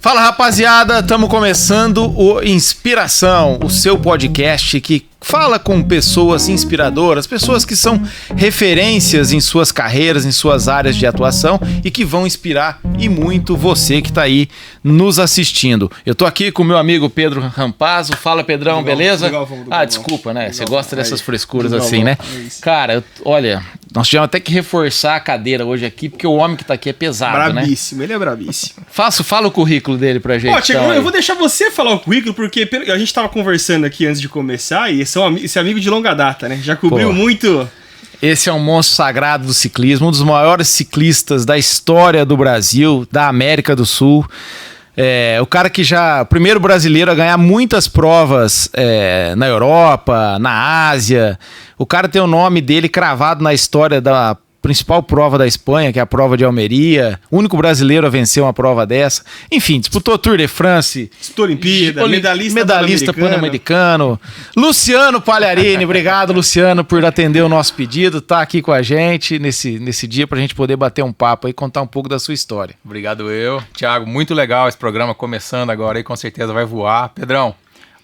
Fala, rapaziada, estamos começando o Inspiração, o seu podcast que fala com pessoas inspiradoras, pessoas que são referências em suas carreiras, em suas áreas de atuação e que vão inspirar e muito você que está aí nos assistindo. Eu tô aqui com o meu amigo Pedro Rampazzo. Fala, Pedrão, beleza? Desculpa, né? Você gosta dessas frescuras assim, né? Cara, olha, nós tivemos até que reforçar a cadeira hoje aqui, porque o homem que tá aqui é pesado, brabíssimo, né? Ele é brabíssimo. Fala o currículo dele pra gente. Então, eu vou deixar você falar o currículo, porque a gente tava conversando aqui antes de começar e esse amigo de longa data, né? Já cobriu muito. Esse é um monstro sagrado do ciclismo, um dos maiores ciclistas da história do Brasil, da América do Sul. O cara que o primeiro brasileiro a ganhar muitas provas na Europa, na Ásia. O cara tem o nome dele cravado na história da principal prova da Espanha, que é a prova de Almeria. O único brasileiro a vencer uma prova dessa. Enfim, disputou Tour de France. Disputou Olimpíada, medalhista pan-americano. Luciano Pagliarini, obrigado, Luciano, por atender o nosso pedido. Tá aqui com a gente nesse dia pra gente poder bater um papo e contar um pouco da sua história. Obrigado Thiago, muito legal esse programa começando agora aí, com certeza vai voar. Pedrão,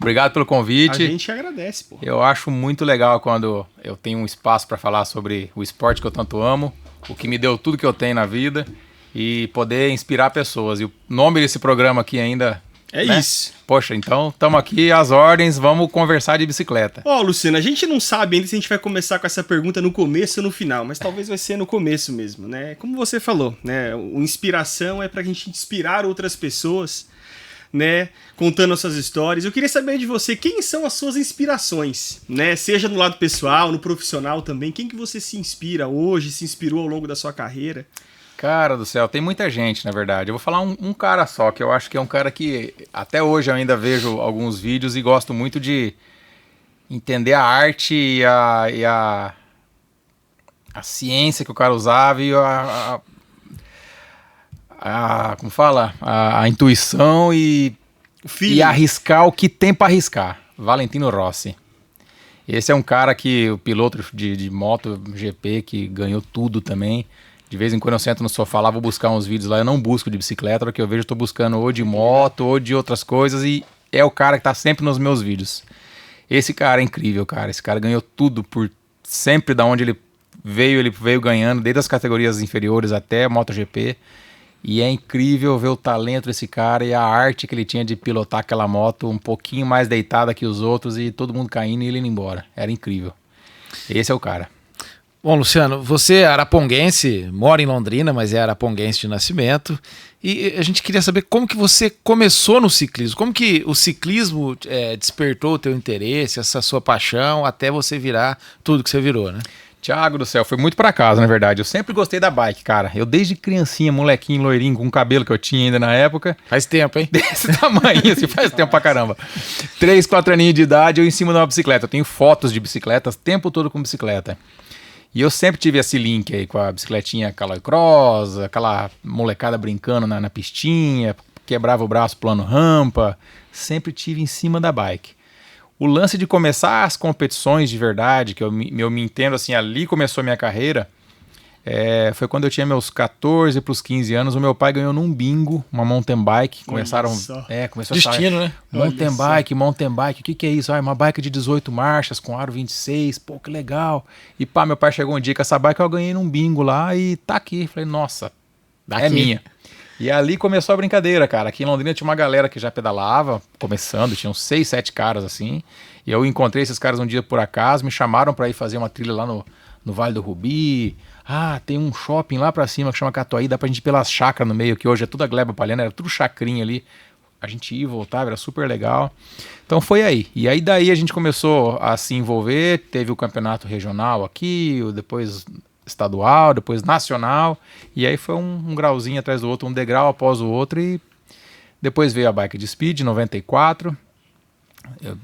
obrigado pelo convite. A gente agradece, pô. Eu acho muito legal quando eu tenho um espaço para falar sobre o esporte que eu tanto amo, o que me deu tudo que eu tenho na vida e poder inspirar pessoas. E o nome desse programa aqui ainda... isso. Poxa, então estamos aqui às ordens, vamos conversar de bicicleta. Luciano, a gente não sabe ainda se a gente vai começar com essa pergunta no começo ou no final, mas talvez vai ser no começo mesmo, né? Como você falou, né? O inspiração é pra gente inspirar outras pessoas, né, contando as suas histórias. Eu queria saber de você, quem são as suas inspirações, né, seja no lado pessoal, no profissional também, quem que você se inspira hoje, se inspirou ao longo da sua carreira? Cara do céu, tem muita gente, na verdade. Eu vou falar um cara só, que eu acho que é um cara que até hoje eu ainda vejo alguns vídeos e gosto muito de entender a arte e a ciência que o cara usava e como fala? A intuição e arriscar o que tem para arriscar. Valentino Rossi. Esse é um cara o piloto de moto GP que ganhou tudo também. De vez em quando eu sento no sofá lá, vou buscar uns vídeos lá. Eu não busco de bicicleta, porque eu vejo, eu tô buscando ou de moto ou de outras coisas. E é o cara que tá sempre nos meus vídeos. Esse cara é incrível, cara. Esse cara ganhou tudo por sempre da onde ele veio ganhando, desde as categorias inferiores até MotoGP. E é incrível ver o talento desse cara e a arte que ele tinha de pilotar aquela moto um pouquinho mais deitada que os outros e todo mundo caindo e ele indo embora. Era incrível. Esse é o cara. Bom, Luciano, você é araponguense, mora em Londrina, mas é araponguense de nascimento. E a gente queria saber como que você começou no ciclismo. Como que o ciclismo despertou o teu interesse, essa sua paixão, até você virar tudo que você virou, né? Thiago do céu, foi muito pra casa, na verdade. Eu sempre gostei da bike, cara. Eu desde criancinha, molequinho, loirinho, com o cabelo que eu tinha ainda na época. Faz tempo, hein? Desse tamanho, assim, faz tempo pra caramba. 3, 4 aninhos de idade, eu em cima de uma bicicleta. Eu tenho fotos de bicicletas, o tempo todo com bicicleta. E eu sempre tive esse link aí com a bicicletinha Caloi Cross, aquela molecada brincando na pistinha, quebrava o braço pulando rampa. Sempre tive em cima da bike. O lance de começar as competições de verdade, que eu me entendo assim, ali começou a minha carreira, foi quando eu tinha meus 14 para os 15 anos. O meu pai ganhou num bingo uma mountain bike. Começou destino, né? Mountain bike, o que é isso? Uma bike de 18 marchas com aro 26, pô, que legal. E meu pai chegou um dia com essa bike, eu ganhei num bingo lá e tá aqui. Falei, nossa, é minha. E ali começou a brincadeira, cara. Aqui em Londrina tinha uma galera que já pedalava, começando, tinham 6, 7 caras assim. E eu encontrei esses caras um dia por acaso, me chamaram pra ir fazer uma trilha lá no Vale do Rubi. Tem um shopping lá pra cima que chama Catuaí, dá pra gente ir pelas chácaras no meio, que hoje é tudo a gleba palhana, era tudo chacrinha ali. A gente ia e voltava, era super legal. Então foi aí. E aí daí a gente começou a se envolver, teve o campeonato regional aqui, depois estadual, depois nacional, e aí foi um grauzinho atrás do outro, um degrau após o outro, e depois veio a bike de speed, 94,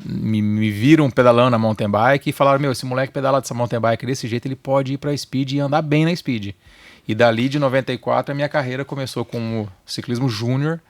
me viram pedalando na mountain bike e falaram, esse moleque pedala dessa mountain bike desse jeito, ele pode ir pra speed e andar bem na speed. E dali de 94 a minha carreira começou com o ciclismo júnior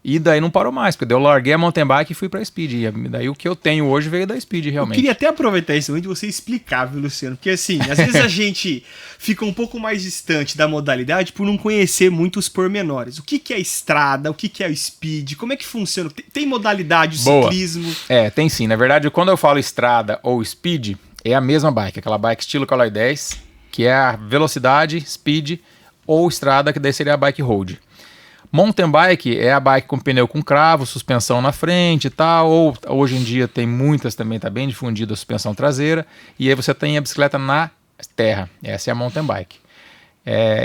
E daí não parou mais, porque daí eu larguei a mountain bike e fui pra speed. E daí o que eu tenho hoje veio da speed, realmente. Eu queria até aproveitar esse momento de você explicar, viu, Luciano? Porque assim, às vezes a gente fica um pouco mais distante da modalidade por não conhecer muito os pormenores. O que que é estrada, o que que é o speed, como é que funciona? Tem modalidade, o ciclismo? Tem sim. Na verdade, quando eu falo estrada ou speed, é a mesma bike. Aquela bike estilo Caloi 10, que é a velocidade, speed ou estrada, que daí seria a bike road. Mountain bike é a bike com pneu com cravo, suspensão na frente e tal, ou hoje em dia tem muitas também, tá bem difundida a suspensão traseira, e aí você tem a bicicleta na terra, essa é a mountain bike.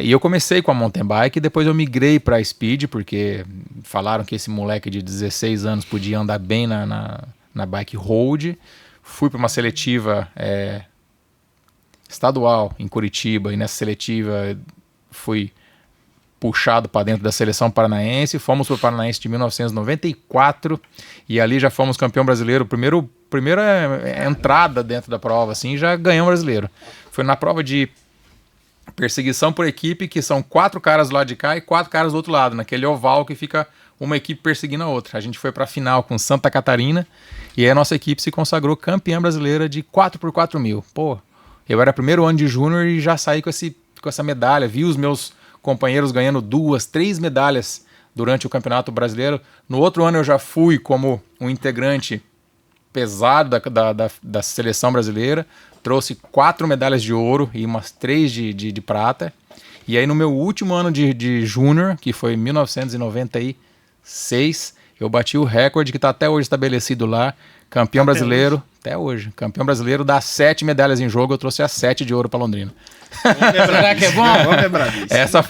E eu comecei com a mountain bike, depois eu migrei para a speed, porque falaram que esse moleque de 16 anos podia andar bem na bike road. Fui para uma seletiva estadual em Curitiba, e nessa seletiva fui puxado para dentro da seleção paranaense. Fomos para o Paranaense de 1994 e ali já fomos campeão brasileiro. Primeira entrada dentro da prova, assim, já ganhamos brasileiro. Foi na prova de perseguição por equipe, que são 4 caras do lado de cá e 4 caras do outro lado, naquele oval que fica uma equipe perseguindo a outra. A gente foi para a final com Santa Catarina e aí a nossa equipe se consagrou campeã brasileira de 4x4.000. Pô, eu era primeiro ano de júnior e já saí com essa medalha. Vi os meus companheiros ganhando 2, 3 medalhas durante o Campeonato Brasileiro. No outro ano eu já fui como um integrante pesado da seleção brasileira. Trouxe 4 medalhas de ouro e umas 3 de prata. E aí no meu último ano de júnior, que foi em 1996, eu bati o recorde que está até hoje estabelecido lá. Campeão brasileiro, até hoje. Campeão brasileiro dá 7 medalhas em jogo, eu trouxe as 7 de ouro para Londrina. Será que é bom? Vamos lembrar disso. Essa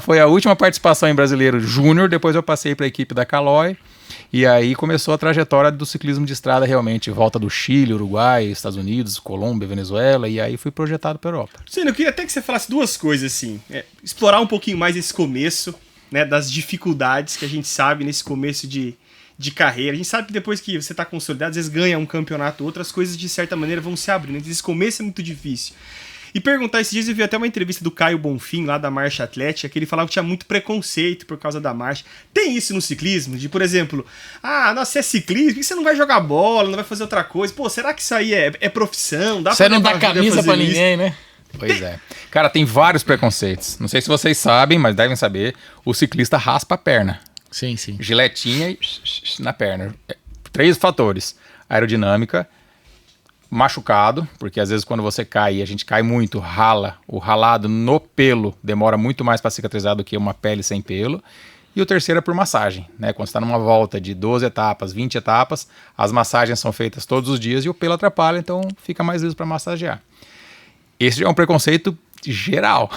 foi a última participação em brasileiro júnior, depois eu passei para a equipe da Caloi, e aí começou a trajetória do ciclismo de estrada realmente, volta do Chile, Uruguai, Estados Unidos, Colômbia, Venezuela, e aí fui projetado para a Europa. Luciano, eu queria até que você falasse 2 coisas assim, explorar um pouquinho mais esse começo, né, das dificuldades que a gente sabe nesse começo de carreira. A gente sabe que depois que você está consolidado, às vezes ganha um campeonato, outras coisas de certa maneira vão se abrindo. Esse começo é muito difícil. E perguntar, esses dias eu vi até uma entrevista do Caio Bonfim, lá da Marcha Atlética, que ele falava que tinha muito preconceito por causa da marcha. Tem isso no ciclismo? De, por exemplo, nossa, você é ciclista, por que você não vai jogar bola, não vai fazer outra coisa? Pô, será que isso aí é profissão? Você não dá camisa pra ninguém, né? Pois é. Cara, tem vários preconceitos. Não sei se vocês sabem, mas devem saber. O ciclista raspa a perna. Sim. Giletinha e na perna. 3 fatores. Aerodinâmica, machucado, porque às vezes quando você cai, a gente cai muito, rala. O ralado no pelo demora muito mais para cicatrizar do que uma pele sem pelo. E o terceiro é por massagem, né? Quando você está numa volta de 12 etapas, 20 etapas, as massagens são feitas todos os dias e o pelo atrapalha, então fica mais liso para massagear. Esse já é um preconceito geral.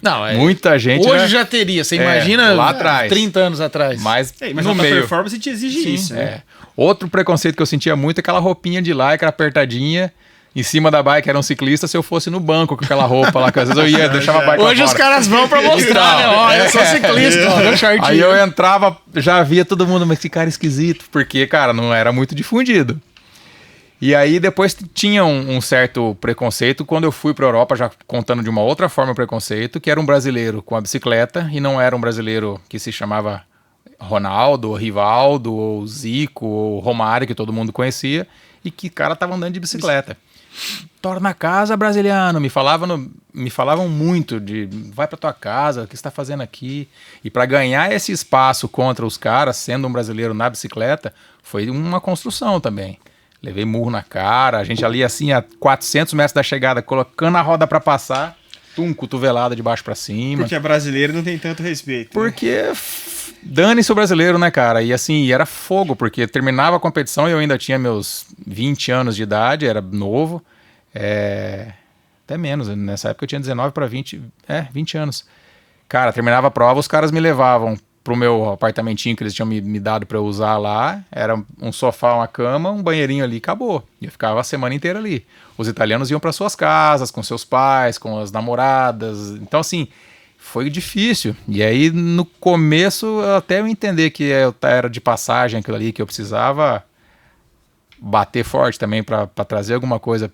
Não, muita gente hoje já teria, você imagina lá atrás, 30 anos atrás. Mas no meio performance te exige isso, né? Outro preconceito que eu sentia muito é aquela roupinha de lycra apertadinha em cima da bike, era um ciclista, se eu fosse no banco com aquela roupa lá, que às vezes eu ia, deixava a bike hoje os caras vão pra mostrar, né? Ó, eu sou ciclista, ó, meu shortinho. Aí eu entrava, já via todo mundo, mas esse cara esquisito, porque, cara, não era muito difundido. E aí depois tinha um certo preconceito quando eu fui para a Europa, já contando de uma outra forma o preconceito, que era um brasileiro com a bicicleta e não era um brasileiro que se chamava Ronaldo, ou Rivaldo, ou Zico, ou Romário, que todo mundo conhecia, e que cara tava andando de bicicleta. Torna a casa, brasiliano. Me falavam muito de vai para tua casa, o que você está fazendo aqui? E para ganhar esse espaço contra os caras, sendo um brasileiro na bicicleta, foi uma construção também. Levei murro na cara, a gente ali assim a 400 metros da chegada, colocando a roda para passar, cotovelada de baixo para cima. Porque a brasileira não tem tanto respeito. Porque dane-se o brasileiro, né, cara? E assim, era fogo, porque terminava a competição e eu ainda tinha meus 20 anos de idade, era novo, até menos, nessa época eu tinha 19 para 20 anos. Cara, terminava a prova, os caras me levavam pro meu apartamentinho que eles tinham me dado para eu usar lá, era um sofá, uma cama, um banheirinho ali, acabou. E eu ficava a semana inteira ali. Os italianos iam para suas casas, com seus pais, com as namoradas. Então, assim, foi difícil. E aí, no começo, até eu entender que eu era de passagem aquilo ali, que eu precisava bater forte também para trazer alguma coisa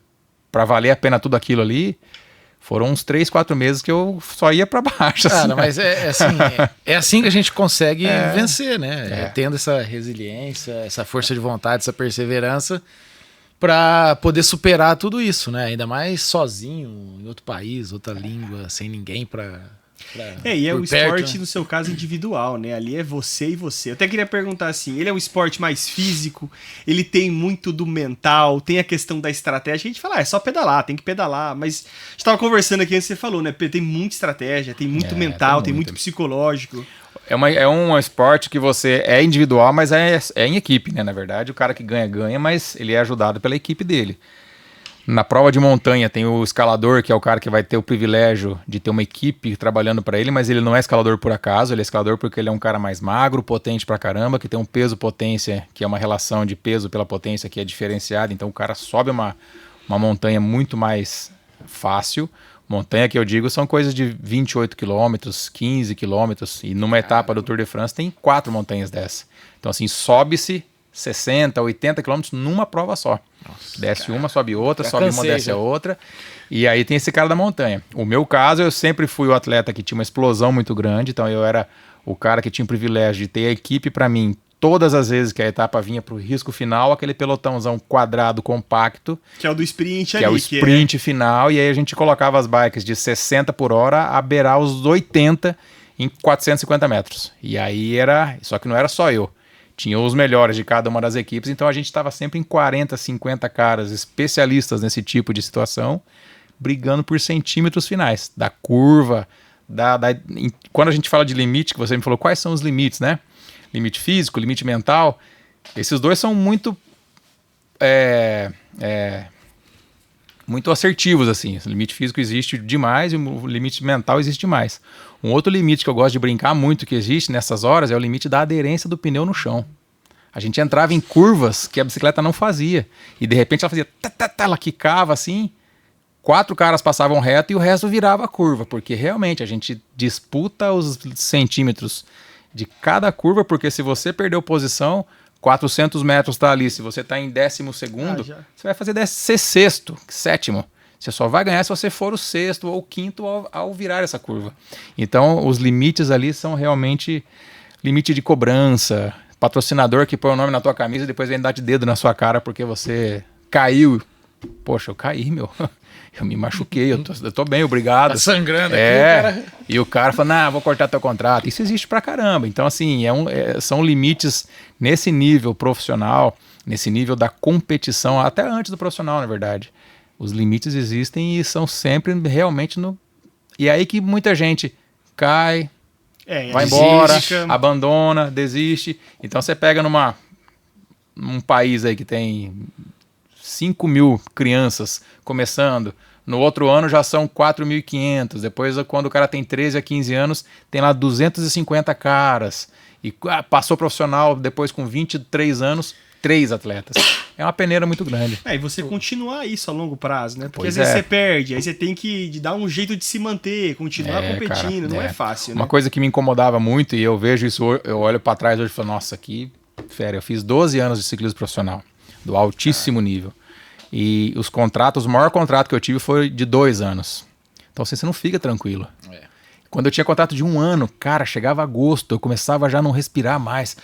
para valer a pena tudo aquilo ali. Foram uns 3, 4 meses que eu só ia pra baixo. Cara, assim, mas é assim que a gente consegue vencer, né? Tendo essa resiliência, essa força de vontade, essa perseverança pra poder superar tudo isso, né? Ainda mais sozinho, em outro país, outra língua, sem ninguém pra E é por o perto, esporte, né? no seu caso, individual, né? Ali é você e você. Eu até queria perguntar assim, ele é um esporte mais físico, ele tem muito do mental, tem a questão da estratégia. A gente fala, é só pedalar, tem que pedalar. Mas a gente tava conversando aqui antes, você falou, né? Tem muita estratégia, tem muito mental, tem muito psicológico. É um esporte que você é individual, mas é em equipe, né? Na verdade, o cara que ganha, mas ele é ajudado pela equipe dele. Na prova de montanha tem o escalador, que é o cara que vai ter o privilégio de ter uma equipe trabalhando para ele, mas ele não é escalador por acaso, ele é escalador porque ele é um cara mais magro, potente pra caramba, que tem um peso-potência, que é uma relação de peso pela potência que é diferenciada, então o cara sobe uma montanha muito mais fácil. Montanha que eu digo são coisas de 28 quilômetros, 15 quilômetros, e numa etapa do Tour de France tem 4 montanhas dessas. Então assim, sobe-se 60, 80 quilômetros numa prova só. Nossa, desce uma, sobe outra, sobe uma, desce a outra. E aí tem esse cara da montanha. O meu caso, eu sempre fui o atleta que tinha uma explosão muito grande, então eu era o cara que tinha o privilégio de ter a equipe para mim todas as vezes que a etapa vinha para o risco final, aquele pelotãozão quadrado, compacto. Que é o do sprint ali. Que é o sprint final, e aí a gente colocava as bikes de 60 por hora a beirar os 80 em 450 metros. E aí só que não era só eu. Tinha os melhores de cada uma das equipes, então a gente estava sempre em 40, 50 caras especialistas nesse tipo de situação, brigando por centímetros finais, da curva, quando a gente fala de limite, que você me falou, quais são os limites, né? Limite físico, limite mental, esses dois são muito muito assertivos, assim. O limite físico existe demais e o limite mental existe demais. Um outro limite que eu gosto de brincar muito que existe nessas horas é o limite da aderência do pneu no chão. A gente entrava em curvas que a bicicleta não fazia. E de repente ela fazia... ela quicava assim, 4 caras passavam reto e o resto virava a curva. Porque realmente a gente disputa os centímetros de cada curva, porque se você perdeu posição... 400 metros está ali, se você está em 12º, você vai fazer ser sexto, sétimo. Você só vai ganhar se você for o sexto ou o quinto ao virar essa curva. Então, os limites ali são realmente limite de cobrança, patrocinador que põe o nome na tua camisa e depois vem dar de dedo na sua cara porque você caiu. Poxa, eu caí, meu. Eu me machuquei, eu tô bem, obrigado. Tá sangrando aqui, cara. E o cara fala, vou cortar teu contrato. Isso existe pra caramba. Então, assim, são limites nesse nível profissional, nesse nível da competição, até antes do profissional, na verdade. Os limites existem e são sempre realmente no... E é aí que muita gente cai, vai embora, abandona, desiste. Então, você pega num país aí que tem 5 mil crianças começando, no outro ano já são 4.500, depois quando o cara tem 13 a 15 anos, tem lá 250 caras, e passou profissional depois com 23 anos, 3 atletas. É uma peneira muito grande. E você continuar isso a longo prazo, né? Porque às vezes você perde, aí você tem que dar um jeito de se manter, continuar competindo, cara, não é fácil, né? Uma coisa que me incomodava muito, e eu vejo isso, eu olho pra trás hoje e falo, nossa, eu fiz 12 anos de ciclismo profissional, do altíssimo nível. E o maior contrato que eu tive foi de 2 anos. Então assim, você não fica tranquilo. Quando eu tinha contrato de 1 ano, cara, chegava agosto, eu começava já a não respirar mais.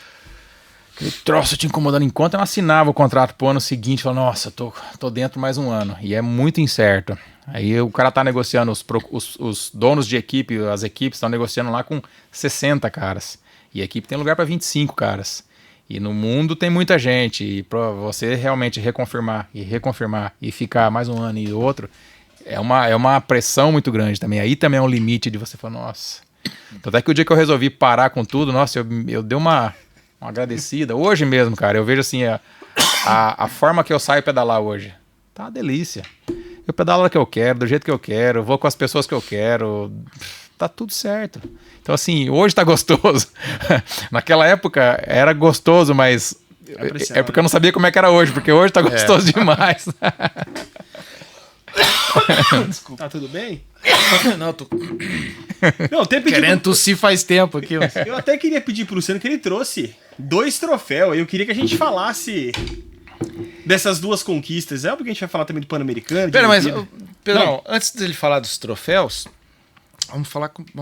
Aquele troço te incomodando. Enquanto eu não assinava o contrato pro ano seguinte, eu falava, nossa, tô dentro mais 1 ano. E é muito incerto. Aí o cara tá negociando, os donos de equipe, as equipes estão negociando lá com 60 caras. E a equipe tem lugar para 25 caras. E no mundo tem muita gente, e para você realmente reconfirmar e ficar mais 1 ano e outro, é uma pressão muito grande também. Aí também é um limite de você falar, nossa. Até que o dia que eu resolvi parar com tudo, nossa, eu dei uma agradecida. Hoje mesmo, cara, eu vejo assim, a forma que eu saio pedalar hoje, tá uma delícia. Eu pedalo a hora que eu quero, do jeito que eu quero, vou com as pessoas que eu quero, tá tudo certo. Então assim, hoje tá gostoso. Naquela época era gostoso, mas é porque eu não sabia como é que era hoje, porque hoje tá gostoso demais. Desculpa. Tá tudo bem? Não, tô querendo tossir faz tempo aqui. Eu até queria pedir pro Luciano que ele trouxe 2 troféus. Eu queria que a gente falasse dessas 2 conquistas. É óbvio que a gente vai falar também do Pan-Americano. Pera, mas Pedrão, antes dele falar dos troféus, vamos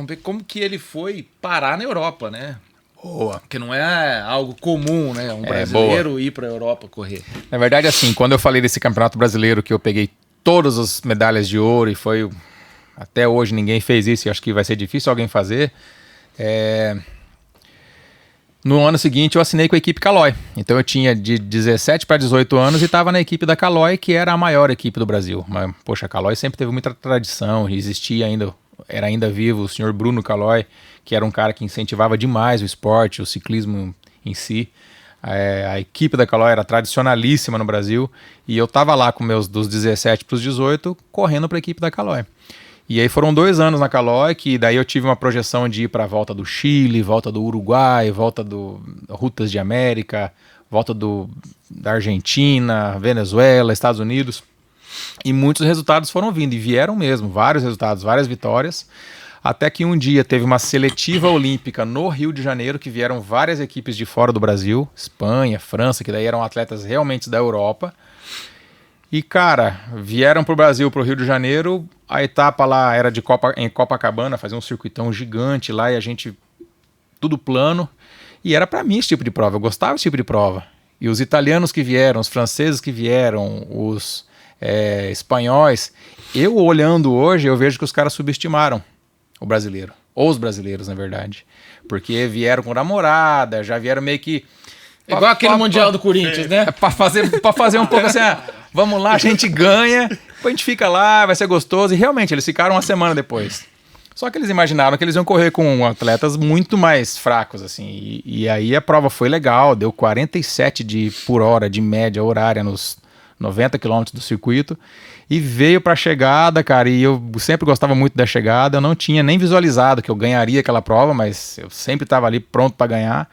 ver como que ele foi parar na Europa, né? Boa. Porque não é algo comum, né? Um brasileiro ir para a Europa correr. Na verdade, assim, quando eu falei desse campeonato brasileiro que eu peguei todas as medalhas de ouro e foi... Até hoje ninguém fez isso e acho que vai ser difícil alguém fazer. No ano seguinte eu assinei com a equipe Caloi. Então eu tinha de 17 para 18 anos e estava na equipe da Caloi, que era a maior equipe do Brasil. Mas, poxa, a Caloi sempre teve muita tradição, existia ainda, era ainda vivo o senhor Bruno Caloi, que era um cara que incentivava demais o esporte, o ciclismo em si. A equipe da Caloi era tradicionalíssima no Brasil e eu estava lá com meus dos 17 para os 18 correndo para a equipe da Caloi. E aí foram 2 anos na Caloi, que daí eu tive uma projeção de ir para a volta do Chile, volta do Uruguai, volta do Rutas de América, volta da Argentina, Venezuela, Estados Unidos. E muitos resultados foram vindo, e vieram mesmo, vários resultados, várias vitórias. Até que um dia teve uma seletiva olímpica no Rio de Janeiro, que vieram várias equipes de fora do Brasil, Espanha, França, que daí eram atletas realmente da Europa. E, cara, vieram pro Brasil, pro Rio de Janeiro, a etapa lá era em Copacabana, fazia um circuitão gigante lá e a gente, tudo plano. E era pra mim esse tipo de prova, eu gostava desse tipo de prova. E os italianos que vieram, os franceses que vieram, os espanhóis, eu olhando hoje, eu vejo que os caras subestimaram o brasileiro, ou os brasileiros, na verdade. Porque vieram com namorada, já vieram meio que... Igual aquele Mundial do Corinthians, né? Pra fazer um pouco assim, vamos lá, a gente ganha, depois a gente fica lá, vai ser gostoso. E realmente, eles ficaram uma semana depois. Só que eles imaginaram que eles iam correr com atletas muito mais fracos, assim. E aí a prova foi legal, deu 47 por hora de média horária nos 90 quilômetros do circuito. E veio pra chegada, cara, e eu sempre gostava muito da chegada. Eu não tinha nem visualizado que eu ganharia aquela prova, mas eu sempre estava ali pronto para ganhar.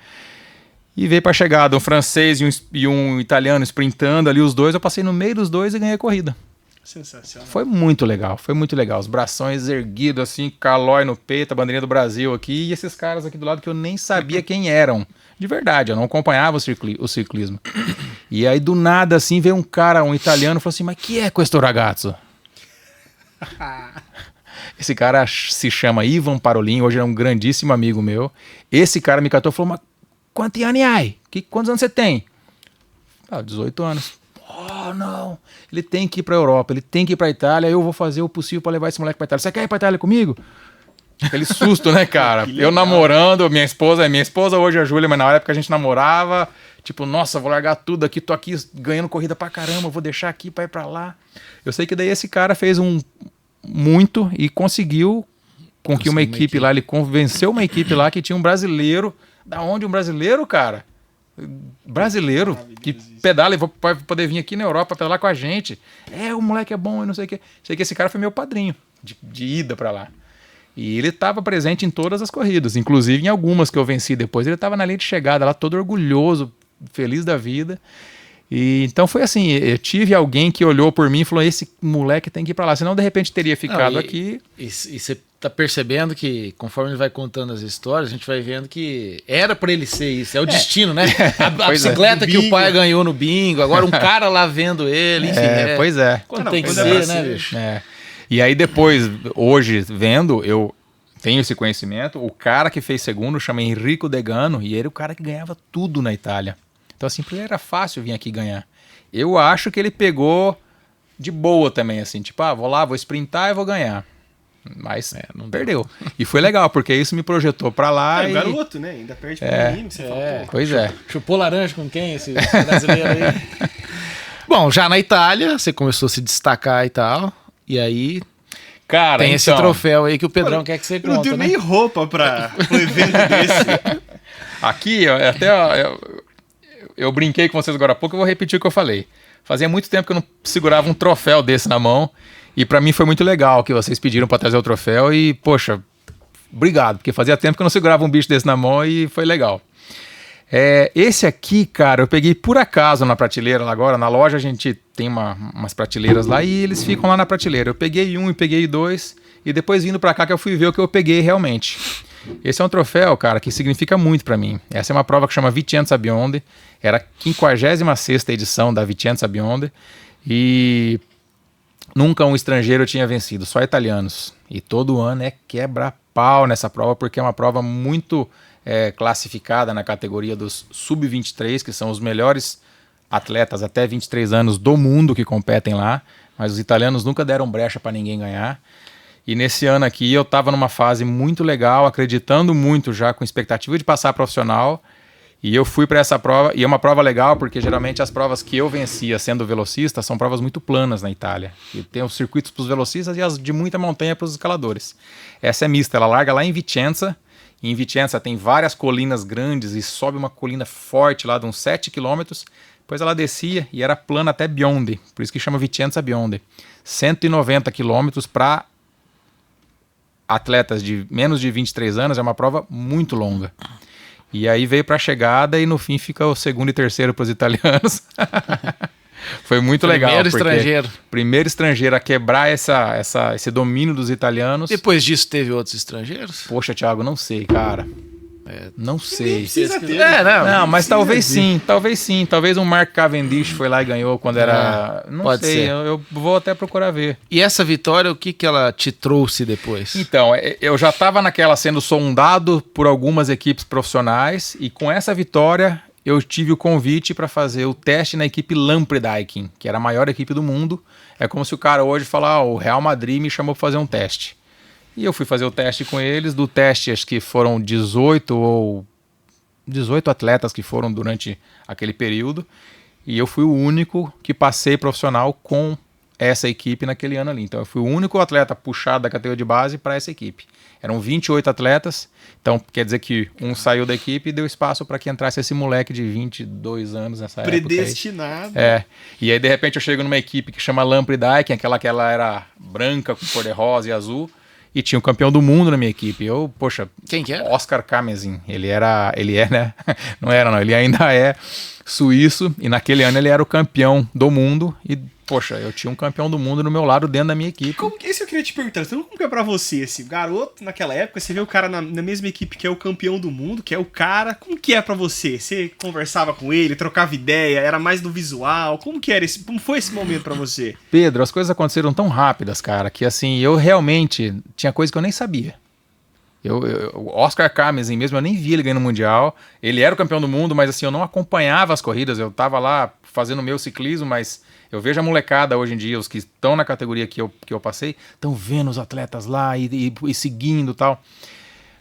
E veio pra chegada um francês e um italiano sprintando ali, os dois. Eu passei no meio dos dois e ganhei a corrida. Sensacional. Foi muito legal, foi muito legal. Os brações erguidos assim, Caloi no peito, a bandeirinha do Brasil aqui. E esses caras aqui do lado que eu nem sabia quem eram. De verdade, eu não acompanhava o ciclismo. E aí do nada assim veio um cara, um italiano, falou assim, mas que é questo ragazzo? Esse cara se chama Ivan Parolin, hoje é um grandíssimo amigo meu. Esse cara me catou e falou, mas quanti anni hai? Quantos anos você tem? 18 anos. Oh, não. Ele tem que ir pra Europa, ele tem que ir pra Itália, eu vou fazer o possível pra levar esse moleque pra Itália. Você quer ir pra Itália comigo? Aquele susto, né, cara? Eu namorando, minha esposa hoje é a Júlia, mas na época a gente namorava, tipo, nossa, vou largar tudo aqui, tô aqui ganhando corrida pra caramba, vou deixar aqui pra ir pra lá. Eu sei que daí esse cara fez muito e conseguiu com que uma equipe lá, ele convenceu uma equipe lá que tinha um brasileiro. Da onde um brasileiro, cara? Brasileiro que pedala e vai poder vir aqui na Europa pedalar com a gente. O moleque é bom e não sei o que. Sei que esse cara foi meu padrinho de ida pra lá. E ele estava presente em todas as corridas, inclusive em algumas que eu venci depois. Ele estava na linha de chegada lá, todo orgulhoso, feliz da vida. E então foi assim, eu tive alguém que olhou por mim e falou, esse moleque tem que ir pra lá, senão de repente teria ficado aqui. E você tá percebendo que conforme ele vai contando as histórias, a gente vai vendo que era pra ele ser isso, é o destino, né? A bicicleta que o pai ganhou no bingo, agora um cara lá vendo ele, enfim. Pois é. Quando tem que ser, né, bicho? E aí depois, hoje, vendo, eu tenho esse conhecimento, o cara que fez segundo chama Enrico Degano, e ele era o cara que ganhava tudo na Itália. Então assim, pra ele era fácil vir aqui ganhar. Eu acho que ele pegou de boa também, assim, tipo, vou lá, vou sprintar e vou ganhar. Mas não perdeu. E foi legal, porque isso me projetou pra lá. O garoto, né? Ainda perde pro menino, você fala, pois é. Chupou laranja com quem esse brasileiro aí? Bom, já na Itália, você começou a se destacar e tal. E aí, cara, tem esse troféu aí que o Pedrão quer que você eu não conta, tenho né? nem roupa pra um evento desse. Aqui, eu brinquei com vocês agora há pouco, eu vou repetir o que eu falei. Fazia muito tempo que eu não segurava um troféu desse na mão. E pra mim foi muito legal que vocês pediram pra trazer o troféu e, poxa, obrigado, porque fazia tempo que eu não segurava um bicho desse na mão e foi legal. Esse aqui, cara, eu peguei por acaso na prateleira lá agora. Na loja a gente tem umas prateleiras lá e eles ficam lá na prateleira. Eu peguei um e peguei dois e depois vindo pra cá que eu fui ver o que eu peguei realmente. Esse é um troféu, cara, que significa muito pra mim. Essa é uma prova que chama Vicenza Bionde. Era a 56ª edição da Vicenza Bionde. E Nunca um estrangeiro tinha vencido, só italianos. E todo ano é quebra-pau nessa prova, porque é uma prova muito classificada na categoria dos sub-23, que são os melhores atletas até 23 anos do mundo que competem lá. Mas os italianos nunca deram brecha para ninguém ganhar. E nesse ano aqui eu estava numa fase muito legal, acreditando muito já, com expectativa de passar profissional. E eu fui para essa prova, e é uma prova legal porque geralmente as provas que eu vencia sendo velocista são provas muito planas na Itália. E tem os circuitos para os velocistas e as de muita montanha para os escaladores. Essa é mista, ela larga lá em Vicenza. E em Vicenza tem várias colinas grandes e sobe uma colina forte lá de uns 7 quilômetros. Depois ela descia e era plana até Bionde, por isso que chama Vicenza Bionde. 190 quilômetros para atletas de menos de 23 anos, é uma prova muito longa. E aí veio para a chegada e no fim fica o segundo e terceiro para os italianos. Foi muito legal. Primeiro estrangeiro a quebrar esse domínio dos italianos. Depois disso teve outros estrangeiros? Poxa, Thiago, não sei, cara. Não sei. Não, mas talvez sim. Talvez um Mark Cavendish foi lá e ganhou quando era... Não pode sei, ser. eu vou até procurar ver. E essa vitória, o que ela te trouxe depois? Então, eu já estava naquela sendo sondado por algumas equipes profissionais e com essa vitória eu tive o convite para fazer o teste na equipe Lampredijken, que era a maior equipe do mundo. É como se o cara hoje falar, o Real Madrid me chamou para fazer um teste. E eu fui fazer o teste com eles. Do teste, acho que foram 18 atletas que foram durante aquele período. E eu fui o único que passei profissional com essa equipe naquele ano ali. Então eu fui o único atleta puxado da categoria de base para essa equipe. Eram 28 atletas. Então quer dizer que um saiu da equipe e deu espaço para que entrasse esse moleque de 22 anos nessa época. Predestinado. E aí de repente eu chego numa equipe que chama Lampredijken, aquela que ela era branca com cor de rosa e azul. E tinha o campeão do mundo na minha equipe. Quem que era? Oscar Kamezin. Ele é, né? Não era, não. Ele ainda é suíço. E naquele ano ele era o campeão do mundo. E, poxa, eu tinha um campeão do mundo no meu lado dentro da minha equipe. Isso eu queria te perguntar. Como que é pra você, esse garoto, naquela época, você vê o cara na mesma equipe que é o campeão do mundo, que é o cara. Como que é pra você? Você conversava com ele, trocava ideia, era mais do visual? Como foi esse momento pra você? Pedro, as coisas aconteceram tão rápidas, cara, que assim, eu realmente tinha coisa que eu nem sabia. O Oscar Kamezin mesmo, eu nem vi ele ganhando o Mundial. Ele era o campeão do mundo, mas assim, eu não acompanhava as corridas. Eu tava lá fazendo o meu ciclismo, mas eu vejo a molecada hoje em dia, os que estão na categoria que eu passei, estão vendo os atletas lá e seguindo e tal.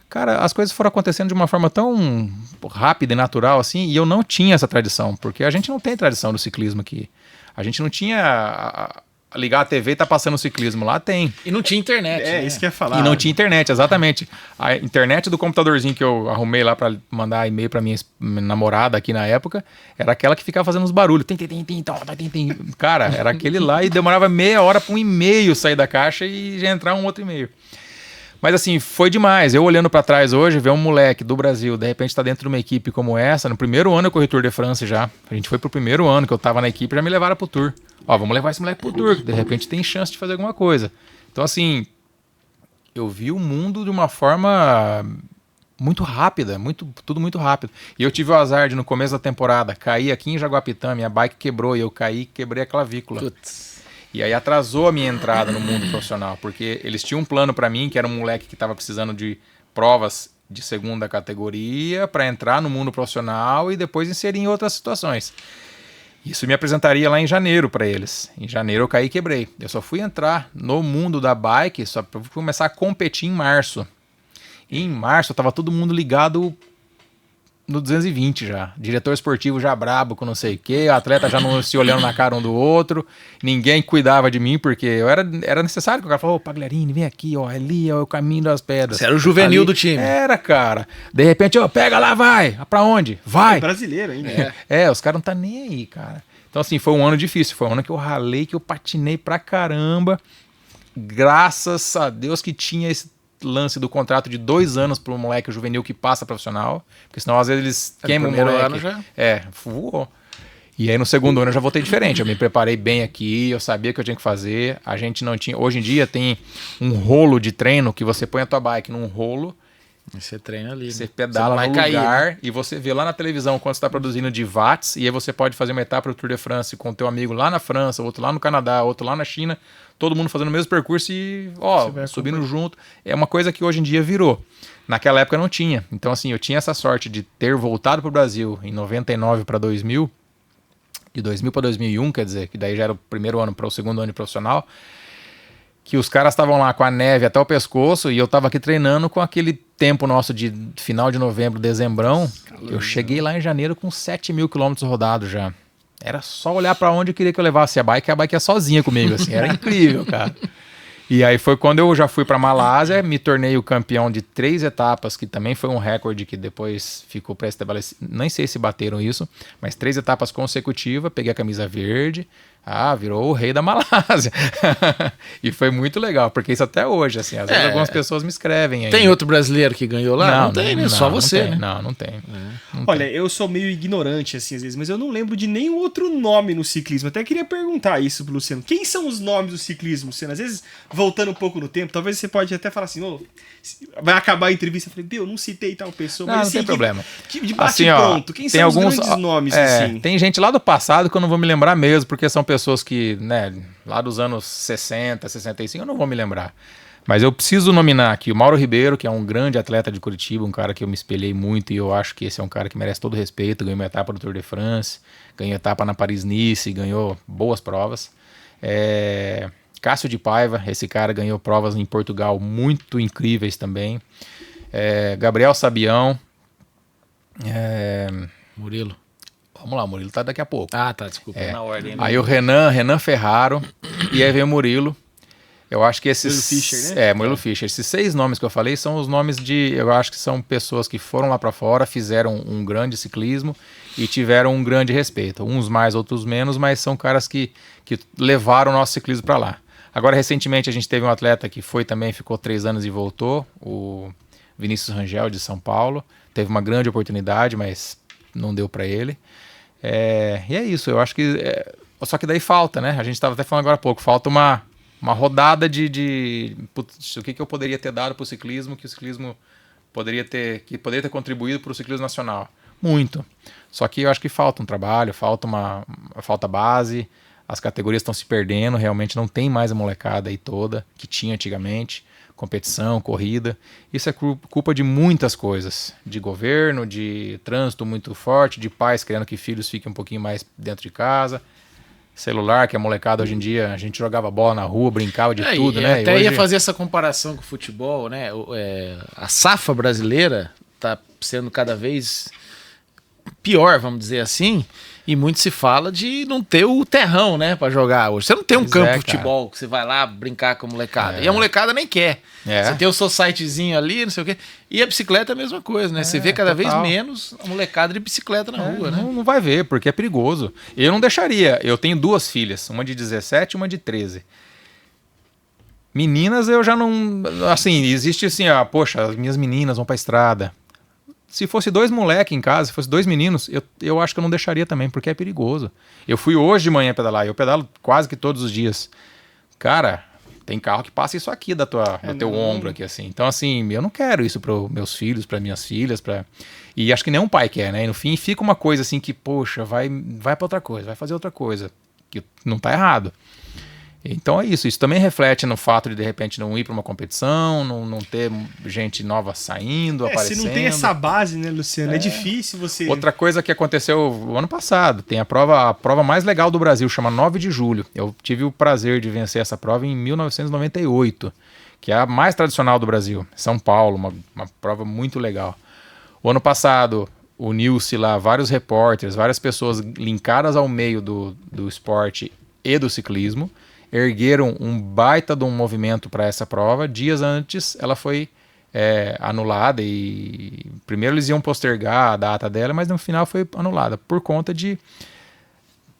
Cara, as coisas foram acontecendo de uma forma tão rápida e natural assim, e eu não tinha essa tradição, porque a gente não tem tradição do ciclismo aqui. A gente não tinha... ligar a TV e tá passando o ciclismo lá, tem. E não tinha internet. Isso que eu ia falar. E não tinha internet, exatamente. A internet do computadorzinho que eu arrumei lá pra mandar e-mail pra minha namorada aqui na época, era aquela que ficava fazendo uns barulhos. Cara, era aquele lá e demorava meia hora pra um e-mail sair da caixa e já entrar um outro e-mail. Mas assim, foi demais. Eu olhando pra trás hoje, ver um moleque do Brasil, de repente tá dentro de uma equipe como essa. No primeiro ano eu corri Tour de France já. A gente foi pro primeiro ano que eu tava na equipe, já me levaram pro Tour. Vamos levar esse moleque pro Tour, que de repente tem chance de fazer alguma coisa. Então assim, eu vi o mundo de uma forma muito rápida, tudo muito rápido. E eu tive o azar de no começo da temporada, cair aqui em Jaguapitã, minha bike quebrou e eu caí e quebrei a clavícula. Putz. E aí atrasou a minha entrada no mundo profissional, porque eles tinham um plano pra mim, que era um moleque que tava precisando de provas de segunda categoria para entrar no mundo profissional e depois inserir em outras situações. Isso me apresentaria lá em janeiro para eles. Em janeiro eu caí e quebrei. Eu só fui entrar no mundo da bike, só para começar a competir em março. E em março tava todo mundo ligado no 220 já. Diretor esportivo já brabo com não sei o quê, atleta já não se olhando na cara um do outro, ninguém cuidava de mim, porque eu era necessário que o cara falou, Pagliarini, vem aqui, ali é o caminho das pedras. Você era o juvenil ali, do time. Era, cara. De repente, pega lá, vai. Pra onde? Vai. É brasileiro ainda. Os caras não tá nem aí, cara. Então assim, foi um ano difícil, foi um ano que eu ralei, que eu patinei pra caramba. Graças a Deus que tinha esse lance do contrato de 2 anos para um moleque juvenil que passa profissional, porque senão às vezes eles queimam o moleque. Ano já? Voou. E aí no segundo ano eu já voltei diferente, eu me preparei bem aqui, eu sabia o que eu tinha que fazer, a gente não tinha, hoje em dia tem um rolo de treino que você põe a tua bike num rolo, você treina ali, você pedala no lugar, né? E você vê lá na televisão quanto você está produzindo de watts, e aí você pode fazer uma etapa do Tour de France com o teu amigo lá na França, outro lá no Canadá, outro lá na China, todo mundo fazendo o mesmo percurso e, subindo junto. É uma coisa que hoje em dia virou. Naquela época não tinha. Então, assim, eu tinha essa sorte de ter voltado pro Brasil em 99 para 2000, de 2000 para 2001, quer dizer, que daí já era o primeiro ano para o segundo ano de profissional, que os caras estavam lá com a neve até o pescoço e eu tava aqui treinando com aquele tempo nosso de final de novembro, dezembrão. Eu cheguei lá em janeiro com 7.000 quilômetros rodados já. Era só olhar para onde eu queria que eu levasse a bike ia sozinha comigo, assim, era incrível, cara. E aí foi quando eu já fui para Malásia, me tornei o campeão de 3 etapas, que também foi um recorde que depois ficou pré-estabelecido. Nem sei se bateram isso, mas 3 etapas consecutivas, peguei a camisa verde, virou o rei da Malásia. E foi muito legal, porque isso até hoje, assim, às vezes algumas pessoas me escrevem ainda. Tem outro brasileiro que ganhou lá? Não tem, né? Só você, né? Não tem. Olha, eu sou meio ignorante, assim, às vezes, mas eu não lembro de nenhum outro nome no ciclismo. Até queria perguntar isso pro Luciano. Quem são os nomes do ciclismo, Luciano? Às vezes, voltando um pouco no tempo, talvez você pode até falar assim, vai acabar a entrevista, eu falei, eu não citei tal pessoa. Não, mas não tem problema. De bate-pronto, quem são os grandes nomes, assim? Tem gente lá do passado que eu não vou me lembrar mesmo, porque são pessoas que, né, lá dos anos 60, 65, eu não vou me lembrar. Mas eu preciso nominar aqui o Mauro Ribeiro, que é um grande atleta de Curitiba, um cara que eu me espelhei muito e eu acho que esse é um cara que merece todo respeito. Ganhou uma etapa do Tour de France, ganhou etapa na Paris-Nice, ganhou boas provas. Cássio de Paiva, esse cara ganhou provas em Portugal muito incríveis também. Gabriel Sabião. Murilo. Vamos lá, o Murilo tá daqui a pouco. Tá, desculpa. Na ordem. Aí o Renan Ferraro, e aí vem o Murilo. Eu acho que esses... Murilo Fischer, né? Murilo Fischer. Esses 6 nomes que eu falei são os nomes de... Eu acho que são pessoas que foram lá para fora, fizeram um grande ciclismo e tiveram um grande respeito. Uns mais, outros menos, mas são caras que levaram o nosso ciclismo para lá. Agora, recentemente, a gente teve um atleta que foi também, ficou 3 anos e voltou, o Vinícius Rangel, de São Paulo. Teve uma grande oportunidade, mas não deu para ele. E é isso, eu acho que... Só que daí falta, né? A gente estava até falando agora há pouco, falta uma rodada putz, o que eu poderia ter dado para o ciclismo, que o ciclismo poderia ter contribuído para o ciclismo nacional. Muito. Só que eu acho que falta um trabalho, falta base, as categorias estão se perdendo, realmente não tem mais a molecada aí toda que tinha antigamente, competição, corrida. Isso é culpa de muitas coisas, de governo, de trânsito muito forte, de pais querendo que filhos fiquem um pouquinho mais dentro de casa, celular, que a molecada hoje em dia, a gente jogava bola na rua, brincava de tudo, né? Até ia fazer essa comparação com o futebol, né? A safra brasileira tá sendo cada vez pior, vamos dizer assim, e muito se fala de não ter o terrão, né, pra jogar hoje. Você não tem um campo de futebol que você vai lá brincar com a molecada. E a molecada nem quer. Você tem o societyzinho ali, não sei o quê. E a bicicleta é a mesma coisa, né? Você vê cada vez menos a molecada de bicicleta na rua, né? Não vai ver, porque é perigoso. Eu não deixaria. Eu tenho 2 filhas, uma de 17 e uma de 13. Meninas eu já não... Assim, existe assim, poxa, as minhas meninas vão pra estrada. Se fosse 2 moleques em casa, se fosse 2 meninos, eu acho que eu não deixaria também, porque é perigoso. Eu fui hoje de manhã pedalar, eu pedalo quase que todos os dias. Cara, tem carro que passa isso aqui do teu ombro aqui, assim. Então, assim, eu não quero isso para meus filhos, para minhas filhas, e acho que nenhum pai quer, né? E no fim fica uma coisa assim que, poxa, vai para outra coisa, vai fazer outra coisa, que não tá errado. Então é isso também reflete no fato de repente não ir para uma competição, não ter gente nova saindo, aparecendo. Se não tem essa base, né, Luciano, é difícil você... Outra coisa que aconteceu o ano passado, tem a prova mais legal do Brasil, chama 9 de julho. Eu tive o prazer de vencer essa prova em 1998, que é a mais tradicional do Brasil, São Paulo, uma prova muito legal. O ano passado, uniu-se lá vários repórteres, várias pessoas linkadas ao meio do esporte e do ciclismo, ergueram um baita de um movimento para essa prova. Dias antes ela foi anulada e primeiro eles iam postergar a data dela, mas no final foi anulada por conta de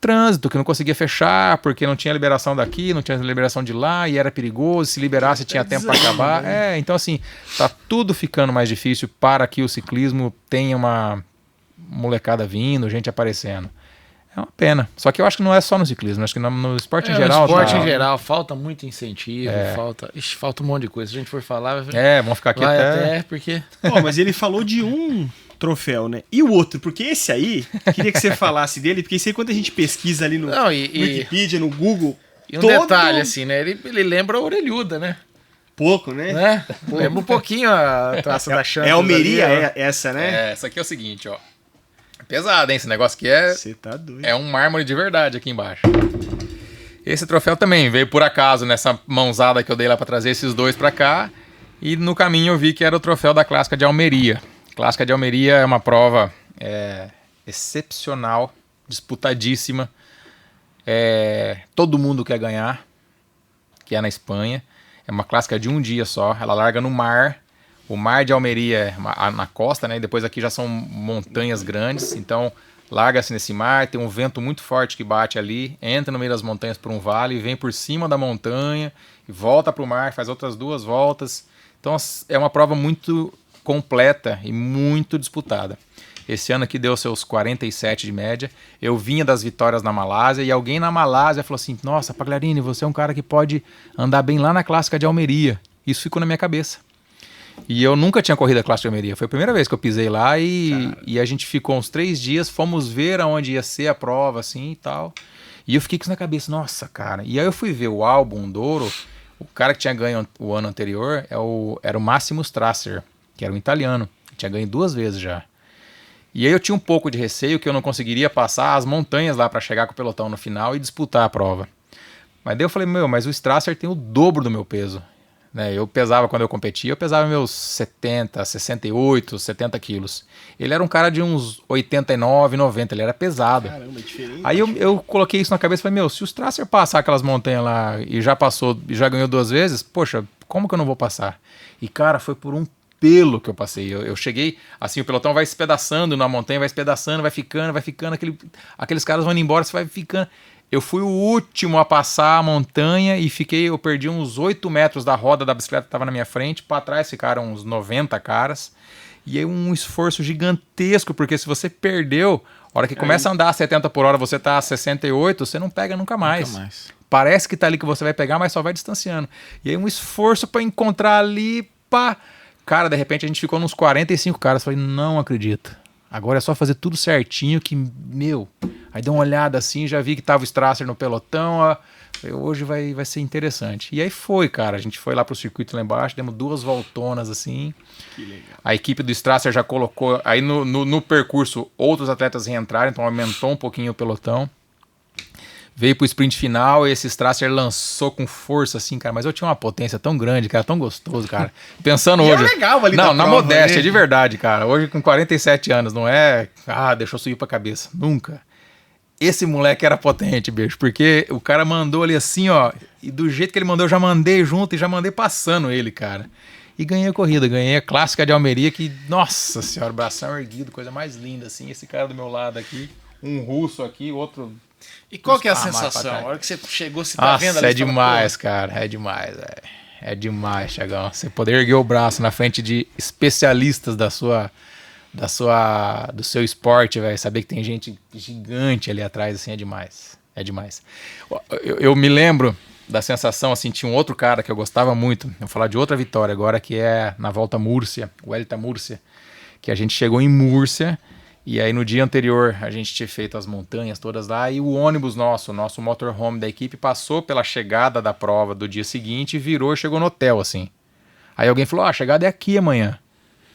trânsito, que não conseguia fechar, porque não tinha liberação daqui, não tinha liberação de lá e era perigoso, se liberasse tinha tempo para acabar. Então assim, tá tudo ficando mais difícil para que o ciclismo tenha uma molecada vindo, gente aparecendo. É uma pena. Só que eu acho que não é só no ciclismo, acho que no esporte em geral. No esporte em geral, falta muito incentivo, falta um monte de coisa. Se a gente for falar, vamos ficar aqui até porque... mas ele falou de um troféu, né? E o outro, porque esse aí, queria que você falasse dele, porque esse aí quando a gente pesquisa ali no Wikipedia, no Google, E um detalhe, assim, né? Ele lembra a Orelhuda, né? Pouco, né? Lembra um pouquinho a Taça da Champions. É Almeria, ali, essa, né? Essa aqui é o seguinte, ó. Pesado, hein? Esse negócio aqui é... Você tá doido. É um mármore de verdade aqui embaixo. Esse troféu também veio por acaso nessa mãozada que eu dei lá pra trazer esses dois pra cá. E no caminho eu vi que era o troféu da Clássica de Almeria. Clássica de Almeria é uma prova excepcional, disputadíssima. Todo mundo quer ganhar, que é na Espanha. É uma clássica de um dia só. Ela larga no mar. O mar de Almeria é na costa, né? E depois aqui já são montanhas grandes. Então larga-se nesse mar, tem um vento muito forte que bate ali, entra no meio das montanhas por um vale, vem por cima da montanha, e volta para o mar, faz outras 2 voltas. Então é uma prova muito completa e muito disputada. Esse ano aqui deu seus 47 de média. Eu vinha das vitórias na Malásia e alguém na Malásia falou assim: nossa, Pagliarini, você é um cara que pode andar bem lá na Clássica de Almeria. Isso ficou na minha cabeça. E eu nunca tinha corrido a Clássica de Almeria. Foi a primeira vez que eu pisei lá e a gente ficou uns 3 dias, fomos ver aonde ia ser a prova, assim e tal. E eu fiquei com isso na cabeça, nossa, cara. E aí eu fui ver o álbum Douro, o cara que tinha ganho o ano anterior era o Massimo Strasser, que era um italiano, que tinha ganho 2 vezes já. E aí eu tinha um pouco de receio que eu não conseguiria passar as montanhas lá para chegar com o pelotão no final e disputar a prova. Mas daí eu falei, mas o Strasser tem o dobro do meu peso. Né? Eu pesava, quando eu competia, eu pesava meus 70, 68, 70 quilos. Ele era um cara de uns 89, 90, ele era pesado. Caramba, é diferente. Aí eu coloquei isso na cabeça e falei, se o Strasser passar aquelas montanhas lá e já passou, e já ganhou 2 vezes, poxa, como que eu não vou passar? E cara, foi por um pelo que eu passei. Eu cheguei, assim, o pelotão vai se espedaçando na montanha, vai espedaçando, vai ficando, aqueles caras vão embora, você vai ficando. Eu fui o último a passar a montanha e eu perdi uns 8 metros da roda da bicicleta que estava na minha frente, para trás ficaram uns 90 caras, e aí um esforço gigantesco, porque se você perdeu, a hora que começa a andar a 70 por hora, você tá a 68, você não pega nunca mais. Nunca mais. Parece que tá ali que você vai pegar, mas só vai distanciando. E aí um esforço para encontrar ali, pá. Cara, de repente a gente ficou nos 45 caras. Falei, não acredito. Agora é só fazer tudo certinho que, Aí dei uma olhada assim, já vi que tava o Strasser no pelotão. Ó, falei, hoje vai ser interessante. E aí foi, cara. A gente foi lá pro circuito lá embaixo, demos 2 voltonas assim. Que legal. A equipe do Strasser já colocou... Aí no percurso, outros atletas reentraram, então aumentou um pouquinho o pelotão. Veio pro sprint final e esse Strasser lançou com força, assim, cara. Mas eu tinha uma potência tão grande, cara, tão gostoso, cara. Pensando hoje... legal ali não, da na prova, modéstia, né? de verdade, cara. Hoje com 47 anos, não é... deixa eu subir pra cabeça. Nunca. Esse moleque era potente, bicho. Porque o cara mandou ali assim, ó. E do jeito que ele mandou, eu já mandei junto e já mandei passando ele, cara. E ganhei a corrida. Ganhei a Clássica de Almeria, que... Nossa senhora, bração erguido, coisa mais linda, assim. Esse cara do meu lado aqui. Um russo aqui, outro... E qual que é a mais pra sensação? trás. A hora que você chegou, você tá vendo Nossa, ali? é demais, cara. É demais, velho. É demais, Thiagão. Você poder erguer o braço na frente de especialistas do seu esporte, velho. Saber que tem gente gigante ali atrás, assim, é demais. É demais. Eu me lembro da sensação, assim, tinha um outro cara que eu gostava muito. Eu vou falar de outra vitória agora, que é na Volta Múrcia, o Elita Múrcia. Que a gente chegou em Múrcia. E aí no dia anterior a gente tinha feito as montanhas todas lá e o ônibus nosso motorhome da equipe passou pela chegada da prova do dia seguinte e virou e chegou no hotel, assim. Aí alguém falou, a chegada é aqui amanhã.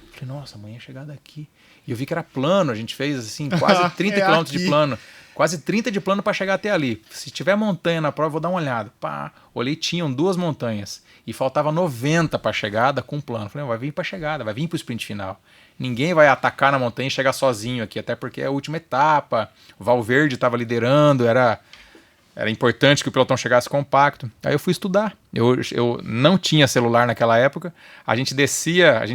Eu falei, nossa, amanhã a chegada é aqui. E eu vi que era plano, a gente fez assim quase 30 quilômetros de plano. Quase 30 de plano para chegar até ali. Se tiver montanha na prova, eu vou dar uma olhada. Pá, olhei, tinham 2 montanhas. E faltava 90 para a chegada com plano. Falei, vai vir para a chegada, vai vir para o sprint final. Ninguém vai atacar na montanha e chegar sozinho aqui, até porque é a última etapa. O Valverde estava liderando, era importante que o pelotão chegasse compacto. Aí eu fui estudar. Eu não tinha celular naquela época. A gente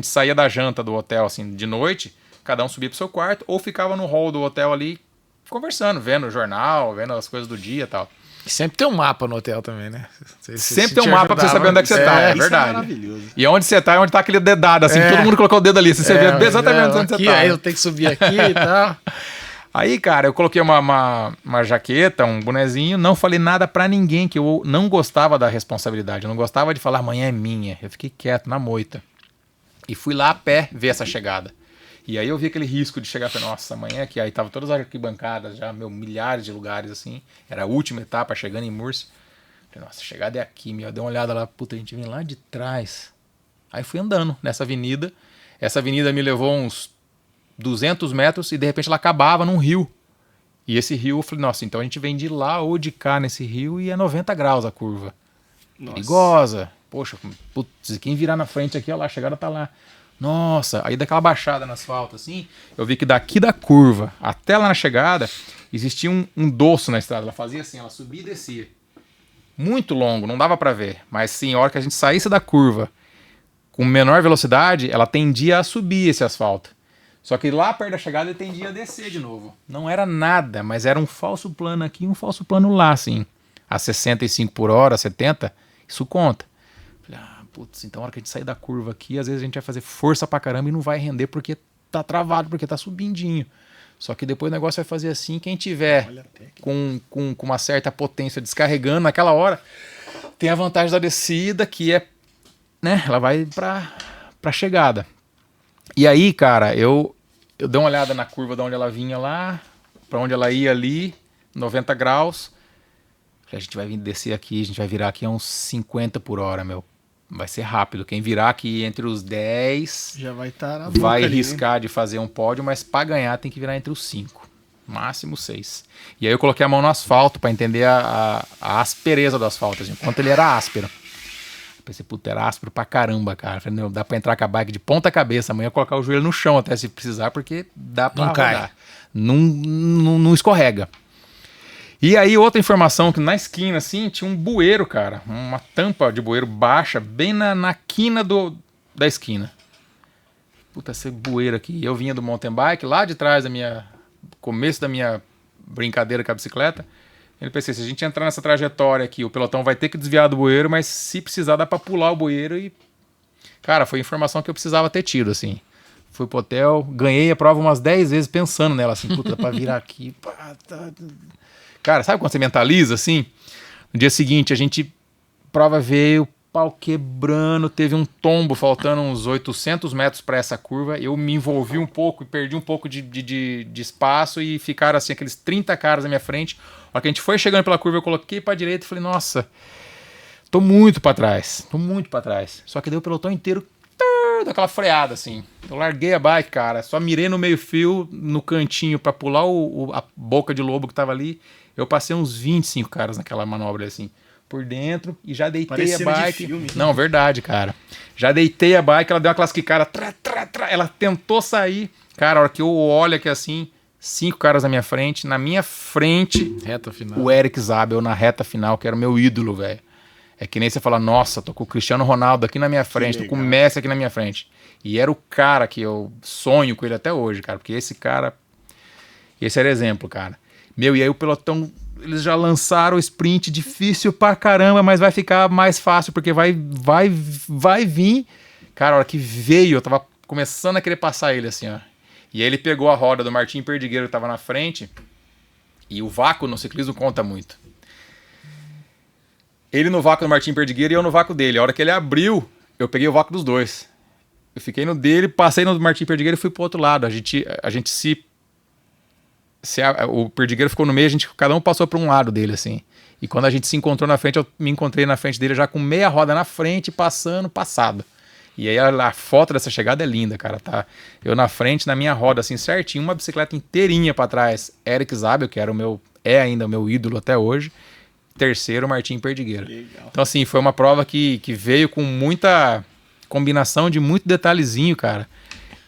saía da janta do hotel assim de noite, cada um subia pro seu quarto, ou ficava no hall do hotel ali, conversando, vendo o jornal, vendo as coisas do dia e tal. Sempre tem um mapa no hotel também, né? Sempre tem um mapa pra você saber onde é que você tá, é verdade. Isso é maravilhoso. E onde você tá é onde tá aquele dedado, assim, todo mundo colocou o dedo ali, você vê exatamente onde você tá. Aí eu tenho que subir aqui e tal. Aí, cara, eu coloquei uma jaqueta, um bonezinho, não falei nada pra ninguém, que eu não gostava da responsabilidade, eu não gostava de falar amanhã é minha. Eu fiquei quieto, na moita. E fui lá a pé ver essa chegada. E aí eu vi aquele risco de chegar e falei, nossa, amanhã aqui. Aí tava todas as arquibancadas já, milhares de lugares assim. Era a última etapa, chegando em Múrcia. Falei, nossa, a chegada é aqui, meu. Dei uma olhada lá, puta, a gente vem lá de trás. Aí fui andando nessa avenida. Essa avenida me levou uns 200 metros e de repente ela acabava num rio. E esse rio, eu falei, nossa, então a gente vem de lá ou de cá nesse rio e é 90 graus a curva. Nossa. Perigosa. Poxa, putz, quem virar na frente aqui, olha lá, a chegada tá lá. Nossa, aí daquela baixada no asfalto assim, eu vi que daqui da curva até lá na chegada existia um doço na estrada. Ela fazia assim, ela subia e descia. Muito longo, não dava pra ver. Mas sim, a hora que a gente saísse da curva com menor velocidade, ela tendia a subir esse asfalto. Só que lá perto da chegada ele tendia a descer de novo. Não era nada, mas era um falso plano aqui e um falso plano lá, assim. A 65 por hora, 70, isso conta. Falei, putz, então a hora que a gente sair da curva aqui, às vezes a gente vai fazer força pra caramba e não vai render porque tá travado, porque tá subindinho. Só que depois o negócio vai fazer assim, quem tiver com uma certa potência descarregando naquela hora, tem a vantagem da descida, que é, né, ela vai pra chegada. E aí, cara, eu dei uma olhada na curva de onde ela vinha lá, pra onde ela ia ali, 90 graus. A gente vai vir descer aqui, a gente vai virar aqui a uns 50 por hora, meu. Vai ser rápido. Quem virar aqui entre os 10 já vai estar na boca vai ali, riscar, né, de fazer um pódio, mas pra ganhar tem que virar entre os 5. Máximo 6. E aí eu coloquei a mão no asfalto pra entender a aspereza do asfalto, assim, quanto ele era áspero. Pensei, puta, era áspero pra caramba, cara. Falei, não, dá pra entrar com a bike de ponta cabeça. Amanhã colocar o joelho no chão até se precisar, porque dá pra rodar. Não escorrega. E aí, outra informação, que na esquina, assim, tinha um bueiro, cara. Uma tampa de bueiro baixa, bem na quina da esquina. Puta, esse bueiro aqui. Eu vinha do mountain bike, lá de trás começo da minha brincadeira com a bicicleta. Ele pensei, se a gente entrar nessa trajetória aqui, o pelotão vai ter que desviar do bueiro, mas se precisar dá pra pular o bueiro e... Cara, foi a informação que eu precisava ter tido, assim. Fui pro hotel, ganhei a prova umas 10 vezes pensando nela, assim, puta, dá pra virar aqui. Cara, sabe quando você mentaliza, assim? No dia seguinte, prova veio, pau quebrando, teve um tombo, faltando uns 800 metros pra essa curva, eu me envolvi um pouco e perdi um pouco de espaço e ficaram, assim, aqueles 30 caras na minha frente. A hora que a gente foi chegando pela curva, eu coloquei pra direita e falei, nossa, tô muito pra trás. Só que deu o pelotão inteiro daquela freada, assim. Eu larguei a bike, cara, só mirei no meio fio, no cantinho, pra pular a boca de lobo que tava ali. Eu passei uns 25 caras naquela manobra, assim, por dentro, e já deitei parecendo a bike. De filme. Não, verdade, cara. Já deitei a bike, ela deu uma classificada, ela tentou sair. Cara, a hora que eu olho aqui assim, 5 caras na minha frente, reta final. O Eric Zabel na reta final, que era o meu ídolo, velho. É que nem você fala, nossa, tô com o Cristiano Ronaldo aqui na minha frente, tô com o Messi aqui na minha frente. E era o cara que eu sonho com ele até hoje, cara, porque esse era exemplo, cara. Meu, e aí o pelotão, eles já lançaram o sprint difícil pra caramba, mas vai ficar mais fácil, porque vai vir. Cara, a hora que veio, eu tava começando a querer passar ele, assim, ó. E aí ele pegou a roda do Martim Perdigueiro que tava na frente, e o vácuo no ciclismo conta muito. Ele no vácuo do Martim Perdigueiro e eu no vácuo dele. A hora que ele abriu, eu peguei o vácuo dos dois. Eu fiquei no dele, passei no Martim Perdigueiro e fui pro outro lado. O Perdigueiro ficou no meio, cada um passou para um lado dele, assim. E quando a gente se encontrou na frente, eu me encontrei na frente dele já com meia roda na frente, passado. E aí a foto dessa chegada é linda, cara, tá? Eu na frente, na minha roda, assim, certinho, uma bicicleta inteirinha para trás. Eric Zabel, que é ainda o meu ídolo até hoje. Terceiro, Martim Perdigueiro. Legal. Então, assim, foi uma prova que veio com muita combinação de muito detalhezinho, cara.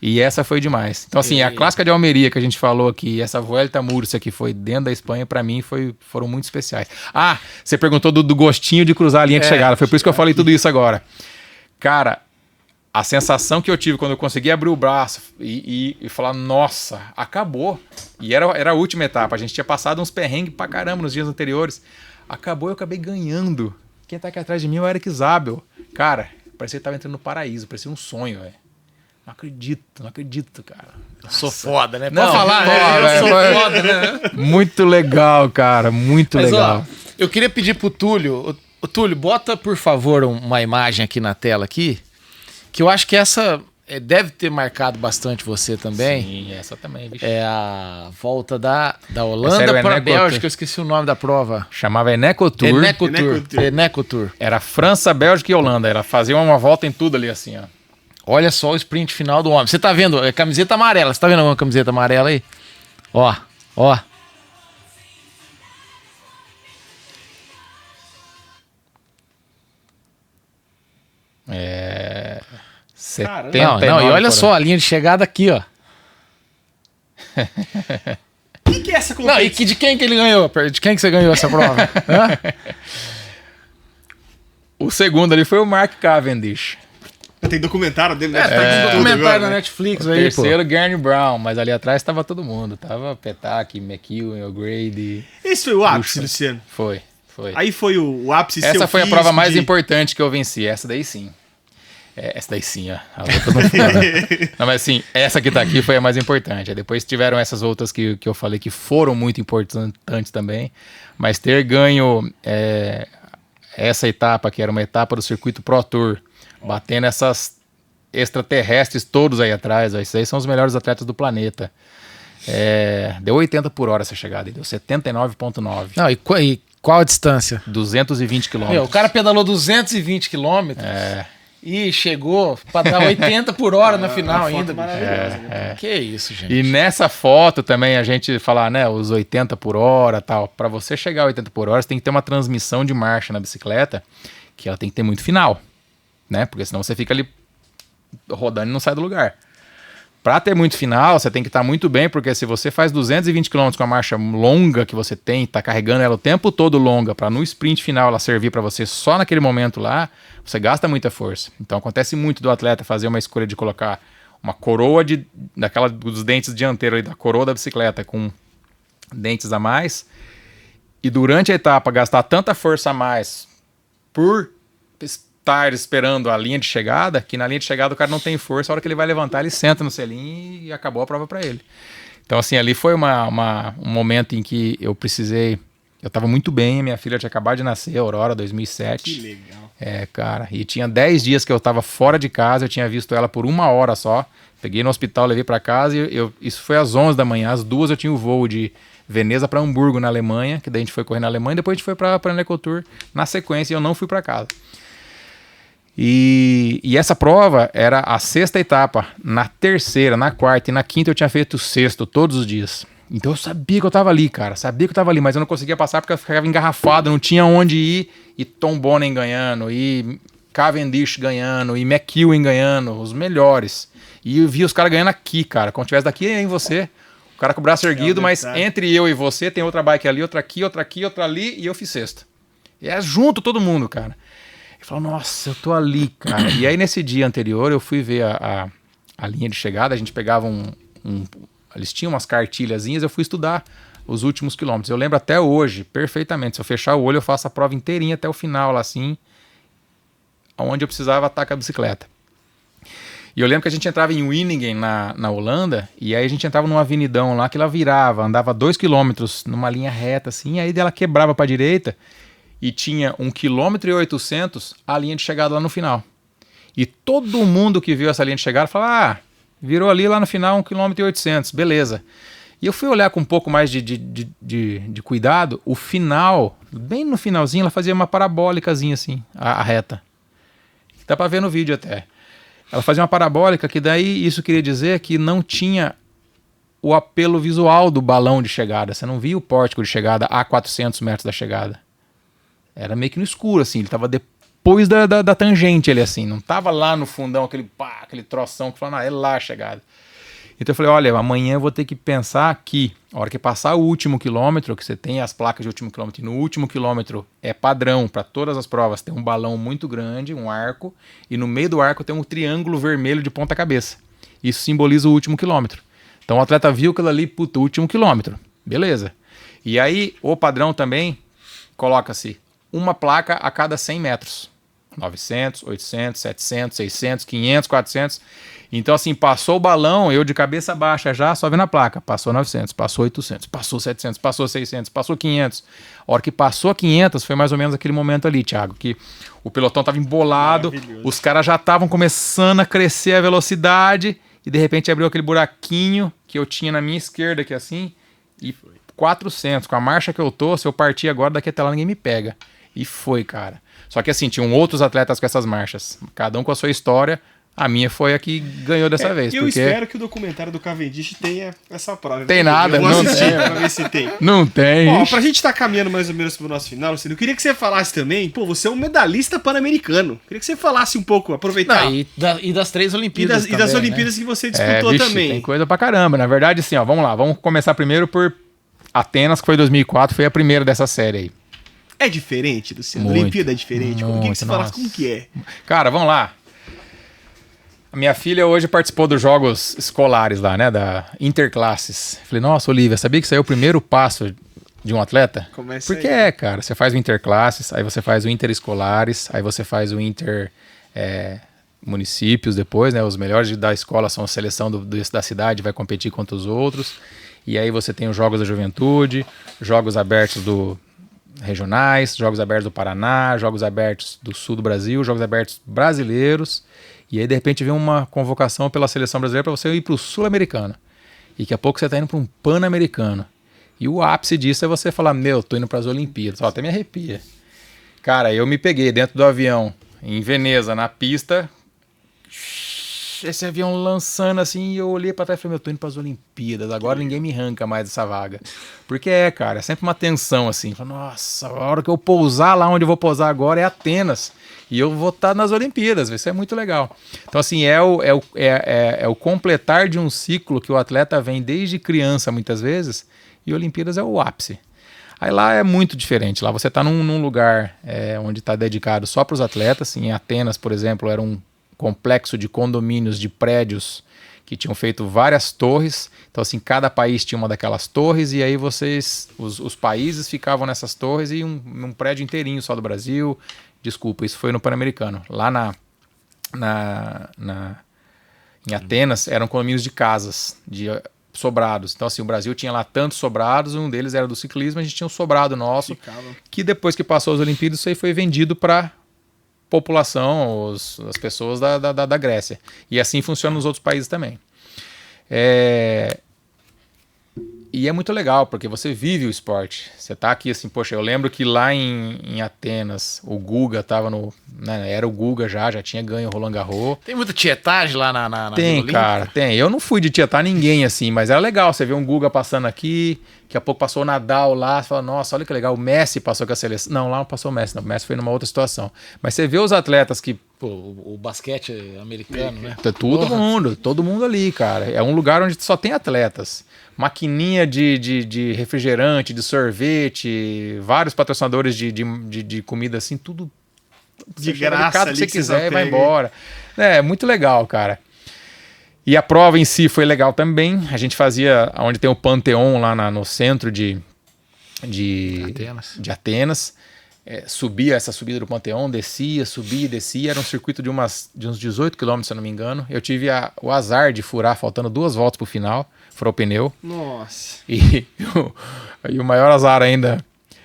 E essa foi demais. Então, assim, a clássica de Almeria que a gente falou aqui, essa Vuelta a Múrcia que foi dentro da Espanha, pra mim foram muito especiais. Ah, você perguntou do gostinho de cruzar a linha de chegada. Foi por isso que eu falei tudo isso agora. Cara, a sensação que eu tive quando eu consegui abrir o braço e falar, nossa, acabou. E era a última etapa. A gente tinha passado uns perrengues pra caramba nos dias anteriores. Acabou e eu acabei ganhando. Quem tá aqui atrás de mim é o Eric Zabel. Cara, parecia que tava entrando no paraíso. Parecia um sonho, velho. Não acredito, cara. Sou foda, né? Pode falar, né? Eu sou foda, né? Muito legal, cara. Muito legal. Ó, eu queria pedir pro Túlio. Túlio, bota, por favor, uma imagem aqui na tela aqui. Que eu acho que essa deve ter marcado bastante você também. Sim, essa também, bicho. É a volta da Essa Holanda era o para a Eneco Bélgica, Tour. eu esqueci o nome da prova. Chamava Enecotour. Enecotour. Enecotour. Era França, Bélgica e Holanda. Ela fazia uma volta em tudo ali, assim, ó. Olha só o sprint final do homem. Você tá vendo? É camiseta amarela. Você tá vendo alguma camiseta amarela aí? Ó, ó. É... Caramba. 79 Não, e olha por só a linha de chegada aqui, ó. O que é essa Não, competição? e de quem que ele ganhou? De quem que você ganhou essa prova? Hã? O segundo ali foi o Mark Cavendish. Tem documentário dele, né? Tá aqui um documentário na Netflix O aí, pô. terceiro, Gurney Brown. Mas ali atrás estava todo mundo. Tava Petak, McEwen, O'Grady. Esse foi o ápice, Puxa. Luciano. Foi. Aí foi o ápice seu Essa foi a físico prova mais de- importante que eu venci. Essa daí sim. Essa daí sim, ó. A outra não foi, né? Não, mas assim, essa que tá aqui foi a mais importante. Aí depois tiveram essas outras que eu falei que foram muito importantes também. Mas ter ganho essa etapa, que era uma etapa do circuito Pro Tour, batendo essas extraterrestres todos aí atrás, ó, esses aí são os melhores atletas do planeta. Deu 80 por hora essa chegada, deu 79,9. Não, e qual a distância? 220 Meu, quilômetros. o cara pedalou 220 quilômetros e chegou pra dar 80 por hora na final Uma foto ainda. bicho. maravilhosa, né? Que isso, gente. E nessa foto também a gente falar, né, os 80 por hora tal. Para você chegar a 80 por hora, você tem que ter uma transmissão de marcha na bicicleta, que ela tem que ter muito final, né? Porque senão você fica ali rodando e não sai do lugar. Para ter muito final, você tem que estar muito bem, porque se você faz 220 km com a marcha longa que você tem, tá carregando ela o tempo todo longa, para no sprint final ela servir para você só naquele momento lá, você gasta muita força. Então acontece muito do atleta fazer uma escolha de colocar uma coroa daquela dos dentes dianteiros ali, da coroa da bicicleta com dentes a mais, e durante a etapa gastar tanta força a mais por estar esperando a linha de chegada, que na linha de chegada o cara não tem força, a hora que ele vai levantar, ele senta no selim e acabou a prova para ele. Então, assim, ali foi um momento em que eu precisei... Eu tava muito bem, minha filha tinha acabado de nascer, Aurora, 2007. Que legal. Cara, e tinha 10 dias que eu tava fora de casa, eu tinha visto ela por 1 hora só. Peguei no hospital, levei para casa e isso foi às 11 da manhã. Às 2 eu tinha o voo de Veneza para Hamburgo, na Alemanha, que daí a gente foi correr na Alemanha, e depois a gente foi para Enecotour na sequência e eu não fui para casa. E essa prova era a 6ª etapa. Na 3ª, na 4ª e na 5ª eu tinha feito o 6º todos os dias. Então eu sabia que eu tava ali, cara. Sabia que eu tava ali, mas eu não conseguia passar porque eu ficava engarrafado, não tinha onde ir. E Tom Bonen ganhando, e Cavendish ganhando, e McEwen ganhando, os melhores. E eu vi os caras ganhando aqui, cara. Como tivesse daqui em você. O cara com o braço erguido, mas entre eu e você tem outra bike ali, outra aqui, outra ali, e eu fiz 6º. E é junto todo mundo, cara. Ele falou, nossa, eu tô ali, cara. E aí nesse dia anterior eu fui ver a linha de chegada, a gente pegava eles tinham umas cartilhazinhas, eu fui estudar os últimos quilômetros. Eu lembro até hoje, perfeitamente. Se eu fechar o olho, eu faço a prova inteirinha até o final, lá assim, onde eu precisava estar com a bicicleta. E eu lembro que a gente entrava em Winningen, na Holanda, e aí a gente entrava numa avenidão lá que ela virava, andava 2 quilômetros numa linha reta, assim, aí ela quebrava para a direita, e tinha 1,8 km a linha de chegada lá no final. E todo mundo que viu essa linha de chegada falava, virou ali lá no final 1,8 km, beleza. E eu fui olhar com um pouco mais de cuidado, o final, bem no finalzinho, ela fazia uma parabólicazinha assim, a reta. Dá pra ver no vídeo até. Ela fazia uma parabólica, que daí isso queria dizer que não tinha o apelo visual do balão de chegada. Você não via o pórtico de chegada a 400 metros da chegada. Era meio que no escuro, assim, ele tava depois da tangente ali, assim, não tava lá no fundão, aquele troção que falava, é lá a chegada. Então eu falei, olha, amanhã eu vou ter que pensar que, a hora que passar o último quilômetro, que você tem as placas de último quilômetro, e no último quilômetro é padrão para todas as provas, tem um balão muito grande, um arco, e no meio do arco tem um triângulo vermelho de ponta cabeça. Isso simboliza o último quilômetro. Então o atleta viu aquilo ali, puta, o último quilômetro. Beleza. E aí o padrão também coloca-se uma placa a cada 100 metros. 900, 800, 700, 600, 500, 400. Então, assim, passou o balão, eu de cabeça baixa já, só vendo a placa. Passou 900, passou 800, passou 700, passou 600, passou 500. A hora que passou a 500 foi mais ou menos aquele momento ali, Thiago, que o pelotão tava embolado, os caras já estavam começando a crescer a velocidade e de repente abriu aquele buraquinho que eu tinha na minha esquerda aqui assim e 400. Com a marcha que eu tô, se eu partir agora, daqui até lá ninguém me pega. E foi, cara. Só que assim, tinham outros atletas com essas marchas, cada um com a sua história. A minha foi a que ganhou dessa vez. E eu espero que o documentário do Cavendish tenha essa prova. Tem nada, não tem. Pra ver se tem. Não tem. Ó, pra gente tá caminhando mais ou menos pro nosso final, Luciano, eu queria que você falasse também, pô, você é um medalhista pan-americano. Queria que você falasse um pouco, aproveitar. Não, e das 3 Olimpíadas. E das também, Olimpíadas né? que você disputou também. Tem coisa pra caramba. Na verdade, assim, ó, vamos lá. Vamos começar primeiro por Atenas, que foi 2004, foi a primeira dessa série aí. É diferente, Luciano? Muito, Olimpíada é diferente? Eu queria que você falasse como que é. Cara, vamos lá. A minha filha hoje participou dos jogos escolares lá, né? Da Interclasses. Falei, nossa, Olivia, sabia que isso aí é o primeiro passo de um atleta? Começa Porque aí. cara. Você faz o Interclasses, aí você faz o Interescolares, aí você faz o Municípios depois, né? Os melhores da escola são a seleção da cidade, vai competir contra os outros. E aí você tem os Jogos da Juventude, Jogos Abertos regionais, Jogos Abertos do Paraná, Jogos Abertos do Sul do Brasil, Jogos Abertos brasileiros. E aí, de repente, vem uma convocação pela seleção brasileira para você ir para o Sul-Americano. E daqui a pouco você está indo para um Pan-Americano. E o ápice disso é você falar, tô indo para as Olimpíadas. Ó, até me arrepia. Cara, eu me peguei dentro do avião, em Veneza, na pista, esse avião lançando assim, e eu olhei para trás e falei, tô indo para as Olimpíadas, agora ninguém me arranca mais dessa vaga. Porque cara, é sempre uma tensão assim. Nossa, a hora que eu pousar lá onde eu vou pousar agora é Atenas. E eu vou estar nas Olimpíadas, isso é muito legal. Então, assim, é o completar de um ciclo que o atleta vem desde criança, muitas vezes, e Olimpíadas é o ápice. Aí lá é muito diferente, lá você está num lugar onde está dedicado só para os atletas. Em Atenas, por exemplo, era um complexo de condomínios, de prédios, que tinham feito várias torres. Então, assim, cada país tinha uma daquelas torres, e aí os países ficavam nessas torres e um prédio inteirinho só do Brasil. Desculpa, isso foi no Pan-Americano. Lá em Atenas eram condomínios de casas, de sobrados. Então, assim, o Brasil tinha lá tantos sobrados, um deles era do ciclismo, a gente tinha um sobrado nosso, que depois que passou as Olimpíadas, isso aí foi vendido para população, as pessoas da Grécia. E assim funciona nos outros países também. E é muito legal, porque você vive o esporte. Você tá aqui assim, poxa, eu lembro que lá em Atenas, o Guga tava era o Guga já tinha ganho o Roland Garros. Tem muita tietagem lá na Tem, Vila cara, Olímpica? tem. Eu não fui de tietar ninguém assim, mas era legal. Você vê um Guga passando aqui, daqui a pouco passou o Nadal lá, você fala, nossa, olha que legal, o Messi passou com a seleção. Não, lá não passou o Messi, não. O Messi foi numa outra situação. Mas você vê os atletas que... Pô, o basquete americano, né? Todo mundo ali, cara. É um lugar onde só tem atletas. Maquininha de refrigerante, de sorvete, vários patrocinadores de comida assim, tudo de graça ali que você que quiser e vai pega. embora. É muito legal, cara. E a prova em si foi legal também. A gente fazia onde tem o Panteão lá no centro de Atenas. Subia essa subida do Panteão, descia, subia e descia. Era um circuito de uns 18 km, se eu não me engano. Eu tive o azar de furar, faltando 2 voltas pro final. Furou o pneu. Nossa. E o maior azar ainda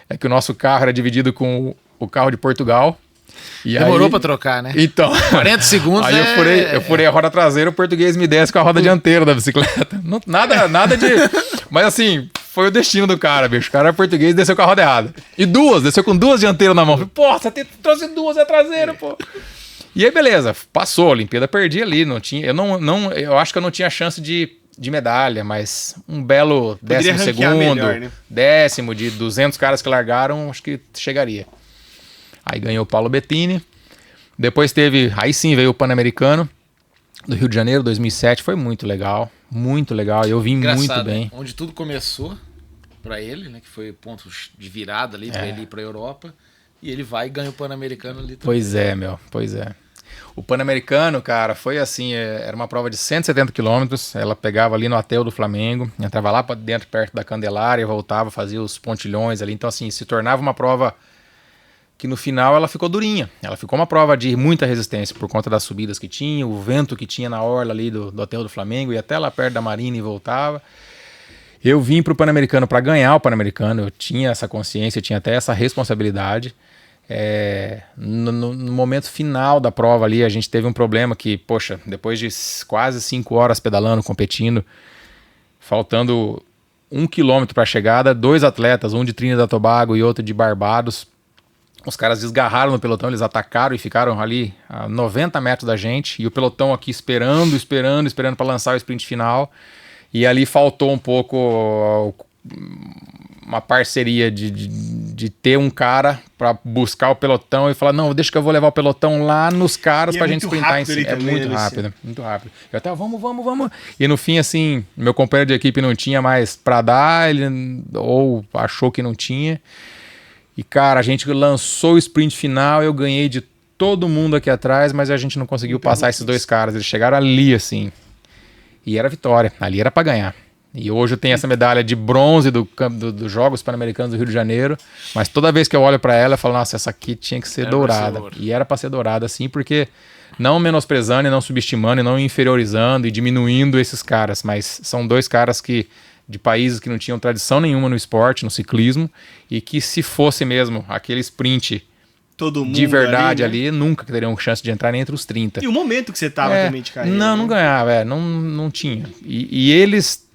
é que o nosso carro era dividido com o carro de Portugal. E Demorou aí, pra trocar, né? Então, 40 segundos. aí eu furei a roda traseira, o português me desce com a roda dianteira da bicicleta. Nada de... Mas assim, foi o destino do cara, bicho. O cara era português e desceu com a roda errada. E desceu com 2 dianteiras na mão. Falei, pô, você trouxe 2 é traseira, pô. E aí, beleza, passou a Olimpíada, perdi ali. Não tinha, eu acho que eu não tinha chance de medalha, mas um belo 12º, melhor, né? 10º de 200 caras que largaram, acho que chegaria. Aí ganhou o Paulo Bettini. Depois aí sim veio o Pan-Americano do Rio de Janeiro, 2007. Foi muito legal, muito legal. Eu vim muito bem. Né? Onde tudo começou pra ele, né? Que foi o ponto de virada ali pra ele ir pra Europa. E ele vai e ganha o Pan-Americano ali também. Pois é. O Pan-Americano, cara, foi assim, era uma prova de 170 quilômetros, ela pegava ali no Atel do Flamengo, entrava lá pra dentro, perto da Candelária, voltava, fazia os pontilhões ali, então assim, se tornava uma prova que no final ela ficou durinha. Ela ficou uma prova de muita resistência por conta das subidas que tinha, o vento que tinha na orla ali do Hotel do Flamengo, e até lá perto da Marina e voltava. Eu vim para o Pan-Americano para ganhar o Pan-Americano, eu tinha essa consciência, eu tinha até essa responsabilidade. No momento final da prova ali, a gente teve um problema que, poxa, depois de quase 5 horas pedalando, competindo, faltando 1 quilômetro para a chegada, 2 atletas, um de Trinidad e Tobago e outro de Barbados, os caras desgarraram no pelotão, eles atacaram e ficaram ali a 90 metros da gente, e o pelotão aqui esperando para lançar o sprint final, e ali faltou um pouco uma parceria de ter um cara para buscar o pelotão e falar, não, deixa que eu vou levar o pelotão lá nos caras pra gente sprintar em cima. É muito rápido, muito rápido. Eu até, vamos. E no fim, assim, meu companheiro de equipe não tinha mais pra dar, ele ou achou que não tinha. E, cara, a gente lançou o sprint final, eu ganhei de todo mundo aqui atrás, mas a gente não conseguiu passar esses 2 caras. Eles chegaram ali, assim, e era vitória. Ali era pra ganhar. E hoje eu tenho essa medalha de bronze dos Jogos Pan-Americanos do Rio de Janeiro, mas toda vez que eu olho pra ela, eu falo, nossa, essa aqui tinha que ser dourada. E era pra ser dourada, assim, porque não menosprezando e não subestimando e não inferiorizando e diminuindo esses caras, mas são 2 caras de países que não tinham tradição nenhuma no esporte, no ciclismo, e que se fosse mesmo aquele sprint todo mundo de verdade ali, nunca teriam chance de entrar nem entre os 30. E o momento que você tava também de carreira. Não ganhava, não tinha. E eles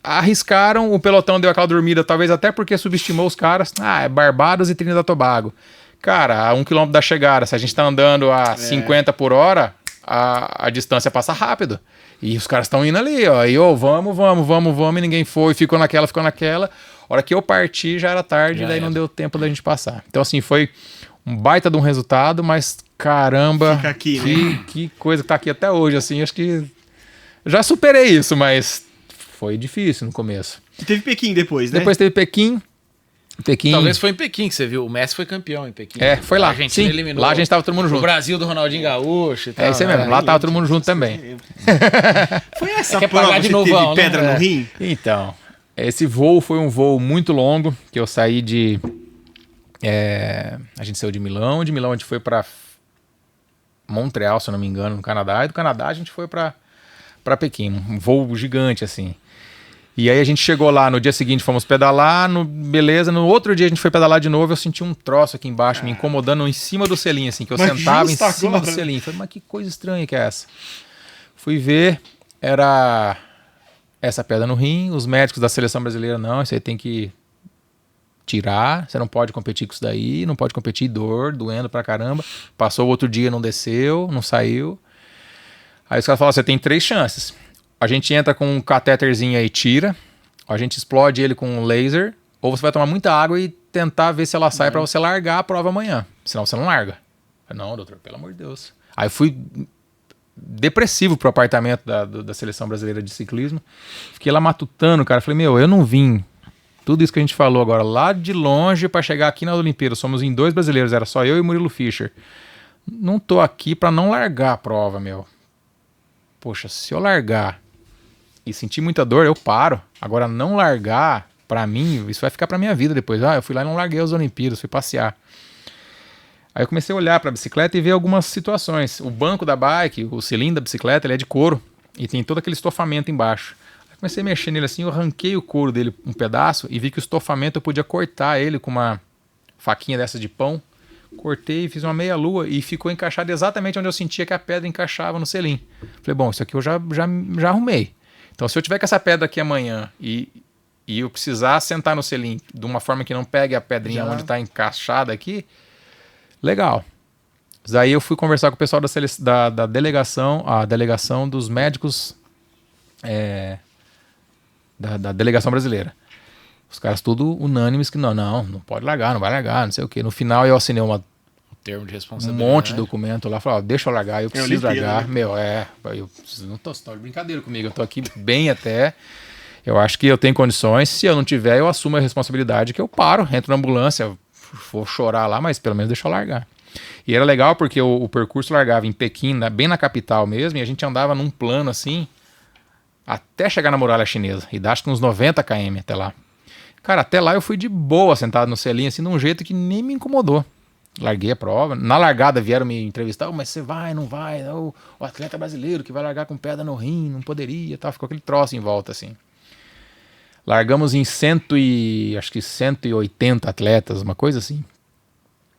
arriscaram, o pelotão deu aquela dormida, talvez até porque subestimou os caras. É Barbados e Trinidad e Tobago. Cara, a 1 quilômetro da chegada, se a gente tá andando a 50 por hora, a distância passa rápido. E os caras estão indo ali, ó. E vamos, e ninguém foi, ficou naquela. A hora que eu parti já era tarde, daí não deu tempo da gente passar. Então, assim, foi um baita de um resultado, mas caramba, fica aqui, né? que coisa que tá aqui até hoje, assim, acho que já superei isso, mas foi difícil no começo. E teve Pequim depois, né? Depois teve Pequim. Talvez foi em Pequim que você viu. O Messi foi campeão em Pequim. Foi lá. A Argentina eliminou. Lá a gente tava todo mundo junto. O Brasil do Ronaldinho Gaúcho e tal. É isso aí mesmo. Lá tava todo mundo junto também. Foi essa prova que novão, teve pedra no rim? Então, esse voo foi um voo muito longo, que eu saí de... a gente saiu de Milão a gente foi pra Montreal, se eu não me engano, no Canadá, e do Canadá a gente foi pra Pequim. Um voo gigante, assim. E aí a gente chegou lá, no dia seguinte fomos pedalar, beleza, no outro dia a gente foi pedalar de novo, eu senti um troço aqui embaixo, me incomodando em cima do selim, assim, que eu sentava em cima do selim. Falei, mas que coisa estranha que é essa? Fui ver, era essa pedra no rim, os médicos da seleção brasileira, não, isso aí tem que tirar, você não pode competir com isso daí, não pode competir, doendo pra caramba. Passou o outro dia, não desceu, não saiu. Aí os caras falaram, você tem 3 chances. A gente entra com um catéterzinho aí, tira. A gente explode ele com um laser. Ou você vai tomar muita água e tentar ver se ela sai pra você largar a prova amanhã. Senão você não larga. Não, doutor, pelo amor de Deus. Aí fui depressivo pro apartamento da Seleção Brasileira de Ciclismo. Fiquei lá matutando, cara. Falei, eu não vim. Tudo isso que a gente falou agora, lá de longe pra chegar aqui na Olimpíada. Somos em 2 brasileiros, era só eu e Murilo Fischer. Não tô aqui pra não largar a prova, Poxa, se eu largar e sentir muita dor, eu paro. Agora, não largar, pra mim, isso vai ficar pra minha vida depois. Eu fui lá e não larguei as Olimpíadas, fui passear. Aí eu comecei a olhar pra bicicleta e ver algumas situações. O banco da bike, o cilindro da bicicleta, ele é de couro e tem todo aquele estofamento embaixo. Aí comecei a mexer nele assim, eu arranquei o couro dele um pedaço e vi que o estofamento eu podia cortar ele com uma faquinha dessa de pão. Cortei, fiz uma meia-lua e ficou encaixado exatamente onde eu sentia que a pedra encaixava no selim. Falei, bom, isso aqui eu já arrumei. Então, se eu tiver com essa pedra aqui amanhã e eu precisar sentar no selim de uma forma que não pegue a pedrinha onde está encaixada aqui, legal. Daí eu fui conversar com o pessoal da delegação, a delegação dos médicos da delegação brasileira. Os caras tudo unânimes que não pode largar, não vai largar, não sei o quê. No final eu assinei termo de um responsabilidade. monte de documento lá, falei, deixa eu largar, eu preciso largar. Né? Eu não tô de brincadeira comigo, eu tô aqui bem até, eu acho que eu tenho condições, se eu não tiver, eu assumo a responsabilidade que eu paro, entro na ambulância, vou chorar lá, mas pelo menos deixa eu largar. E era legal porque o percurso largava em Pequim, bem na capital mesmo, e a gente andava num plano assim, até chegar na muralha chinesa, e dá acho que uns 90 km até lá. Cara, até lá eu fui de boa, sentado no selinho, assim, de um jeito que nem me incomodou. larguei a prova. Na largada vieram me entrevistar, mas você vai, não vai? O atleta brasileiro que vai largar com pedra no rim, não poderia, tal. Ficou aquele troço em volta, assim. Largamos em 180 atletas, uma coisa assim.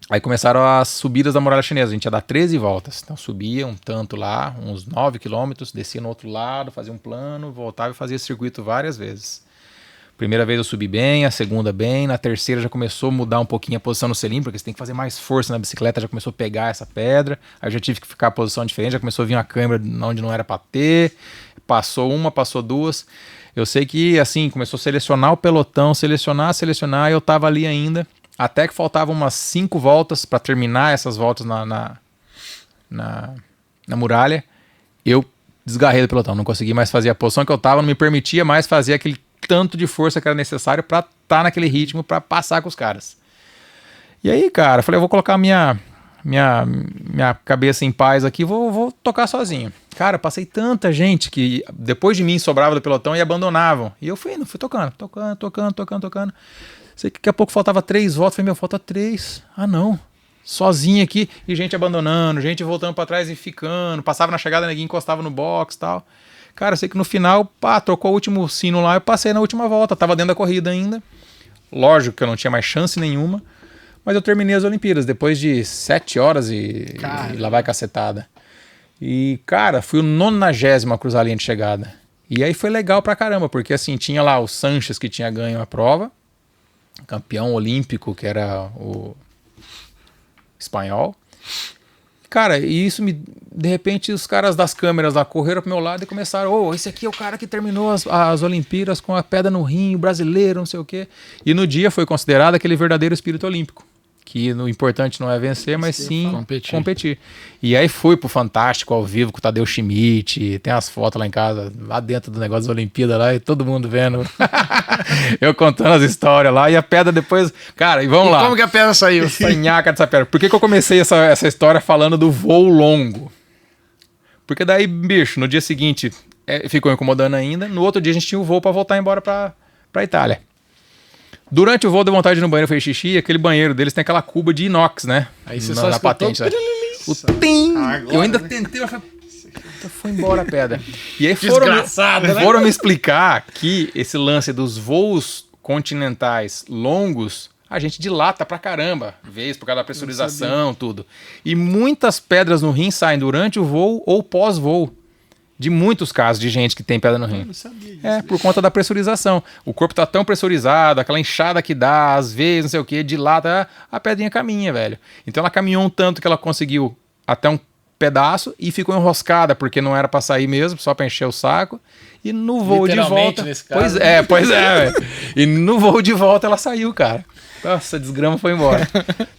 Aí começaram as subidas da muralha chinesa, a gente ia dar 13 voltas. Então subia um tanto lá, uns 9 quilômetros, descia no outro lado, fazia um plano, voltava e fazia esse circuito várias vezes. Primeira vez eu subi bem, a segunda bem, na terceira já começou a mudar um pouquinho a posição no selim, porque você tem que fazer mais força na bicicleta, já começou a pegar essa pedra, aí eu já tive que ficar a posição diferente, já começou a vir uma câimbra onde não era para ter, passou uma, passou duas. Eu sei que assim, começou a selecionar o pelotão, selecionar, e eu tava ali ainda, até que faltavam umas 5 voltas para terminar essas voltas na muralha, eu desgarrei do pelotão, não consegui mais fazer a posição que eu tava, não me permitia mais fazer aquele tanto de força que era necessário para estar naquele ritmo, para passar com os caras. E aí, cara, eu falei, eu vou colocar minha cabeça em paz aqui, vou tocar sozinho. Cara, passei tanta gente que depois de mim sobrava do pelotão e abandonavam. E eu fui tocando. Sei que daqui a pouco faltava 3 voltas, falei, falta 3. Ah, não. Sozinho aqui, e gente abandonando, gente voltando para trás e ficando. Passava na chegada, ninguém encostava no box e tal. Cara, eu sei que no final, trocou o último sino lá, eu passei na última volta, tava dentro da corrida ainda. Lógico que eu não tinha mais chance nenhuma, mas eu terminei as Olimpíadas depois de 7 horas e lá vai cacetada. E, cara, fui o 90º a cruzar a linha de chegada. E aí foi legal pra caramba, porque assim, tinha lá o Sanches que tinha ganho a prova, campeão olímpico, que era o espanhol. Cara, e isso de repente os caras das câmeras lá correram pro meu lado e começaram, esse aqui é o cara que terminou as Olimpíadas com a pedra no rim, o brasileiro, não sei o quê. E no dia foi considerado aquele verdadeiro espírito olímpico, que o importante não é vencer, mas sim competir. E aí fui pro Fantástico ao vivo com o Tadeu Schmidt, tem as fotos lá em casa, lá dentro do negócio das Olimpíadas lá, e todo mundo vendo. Eu contando as histórias lá, e a pedra depois... Cara, e vamos lá. Como que a pedra saiu? Sanhaca dessa pedra. Por que eu comecei essa história falando do voo longo? Porque daí, bicho, no dia seguinte ficou incomodando ainda, no outro dia a gente tinha o voo pra voltar embora pra Itália. Durante o voo, deu vontade de ir no banheiro, fez xixi, e aquele banheiro deles tem aquela cuba de inox, né? Aí você só patente. O tim! Eu ainda tentei, mas foi embora a pedra. E aí foram me explicar que esse lance dos voos continentais longos, a gente dilata pra caramba, vez por causa da pressurização, tudo. E muitas pedras no rim saem durante o voo ou pós-voo. De muitos casos de gente que tem pedra no rim. Eu não sabia disso. Por conta da pressurização. O corpo tá tão pressurizado, aquela inchada que dá, às vezes, não sei o que, dilata, a pedrinha caminha, velho. Então ela caminhou um tanto que ela conseguiu até um pedaço e ficou enroscada, porque não era pra sair mesmo, só pra encher o saco. E no voo de volta... Nesse caso. Pois é, velho. E no voo de volta ela saiu, cara. Nossa, a desgrama foi embora.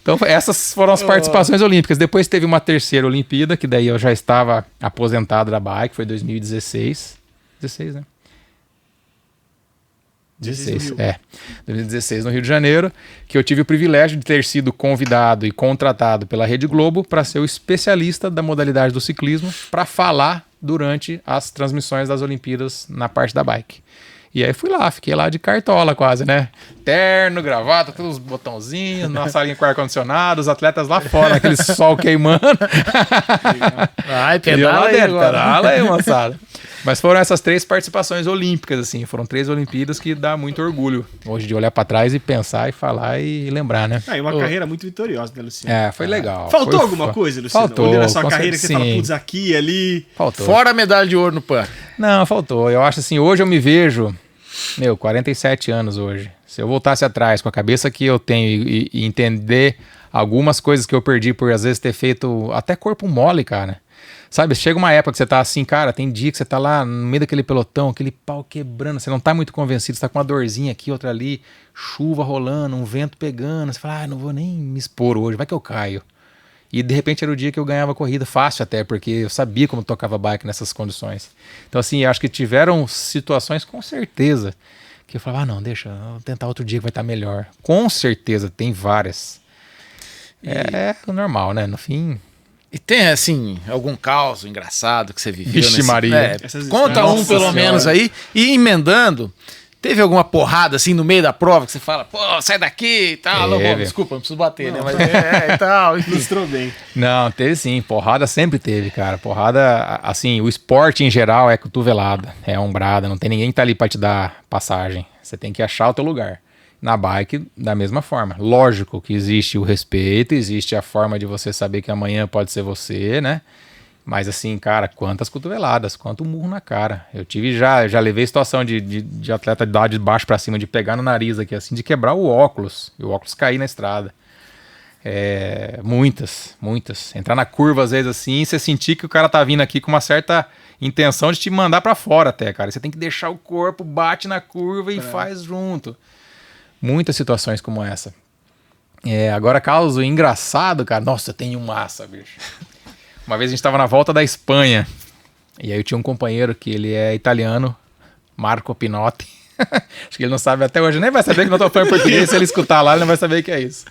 Então essas foram as participações olímpicas. Depois teve uma terceira Olimpíada, que daí eu já estava aposentado da bike, foi 2016. 16, né? 16, 2016 no Rio de Janeiro, que eu tive o privilégio de ter sido convidado e contratado pela Rede Globo para ser o especialista da modalidade do ciclismo para falar durante as transmissões das Olimpíadas na parte da bike. E aí fui lá, fiquei lá de cartola quase, né? Terno, gravata, todos os botãozinhos, na salinha com ar-condicionado, os atletas lá fora, aquele sol queimando. Ai, pedala aí, moçada. Mas foram essas 3 participações olímpicas, assim. Foram 3 Olimpíadas que dá muito orgulho hoje de olhar pra trás e pensar e falar e lembrar, né? E uma carreira muito vitoriosa, né, Luciano? Foi legal. Faltou alguma coisa, Luciano? Faltou. Olhando a sua carreira que você fala, putz, aqui, ali... Faltou. Fora a medalha de ouro no PAN. Não, faltou. Eu acho assim, hoje eu me vejo... 47 anos hoje. Se eu voltasse atrás com a cabeça que eu tenho e entender algumas coisas que eu perdi por às vezes ter feito até corpo mole, cara. Sabe, chega uma época que você tá assim, cara, tem dia que você tá lá no meio daquele pelotão, aquele pau quebrando, você não tá muito convencido, você tá com uma dorzinha aqui, outra ali, chuva rolando, um vento pegando, você fala, não vou nem me expor hoje, vai que eu caio. E de repente era o dia que eu ganhava corrida fácil até, porque eu sabia como tocava bike nessas condições. Então assim, eu acho que tiveram situações com certeza que eu falava, não, deixa, eu vou tentar outro dia que vai estar melhor. Com certeza, tem várias. É normal, né? No fim... E tem, assim, algum caos engraçado que você viveu? Vixe Maria. Conta um, pelo menos, aí. E emendando, Teve alguma porrada assim no meio da prova que você fala, pô, sai daqui e tal? Não, bom, desculpa, não preciso bater, né? Mas e tal. Ilustrou bem. Não, teve sim. Porrada sempre teve, cara. Porrada, assim, o esporte em geral é cotovelada, é ombrada. Não tem ninguém que tá ali pra te dar passagem. Você tem que achar o teu lugar. Na bike, da mesma forma. Lógico que existe o respeito, existe a forma de você saber que amanhã pode ser você, né? Mas assim, cara, quantas cotoveladas, quanto murro na cara. Eu tive já levei situação de atleta de dar de baixo pra cima, de pegar no nariz aqui, assim, de quebrar o óculos. E o óculos cair na estrada. Muitas. Entrar na curva, às vezes, assim, e você sentir que o cara tá vindo aqui com uma certa intenção de te mandar pra fora até, cara. Você tem que deixar o corpo, bate na curva e faz junto. Muitas situações como essa. Agora, caso engraçado, cara. Nossa, eu tenho massa, bicho. Uma vez a gente tava na volta da Espanha. E aí eu tinha um companheiro que ele é italiano, Marco Pinotti. Acho que ele não sabe até hoje, nem vai saber que não tô falando português. Se ele escutar lá, ele não vai saber o que é isso.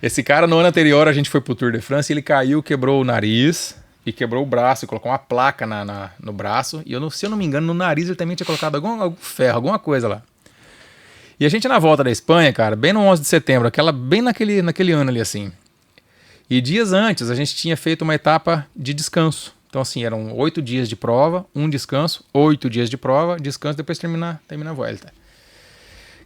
Esse cara, no ano anterior, a gente foi pro Tour de France e ele caiu, quebrou o nariz e quebrou o braço. E colocou uma placa no braço. E se eu não me engano, no nariz ele também tinha colocado algum ferro, alguma coisa lá. E a gente na volta da Espanha, cara, bem no 11 de setembro, bem naquele ano ali, assim. E dias antes, a gente tinha feito uma etapa de descanso. Então, assim, eram 8 dias de prova, um descanso, 8 dias de prova, descanso, depois termina a volta.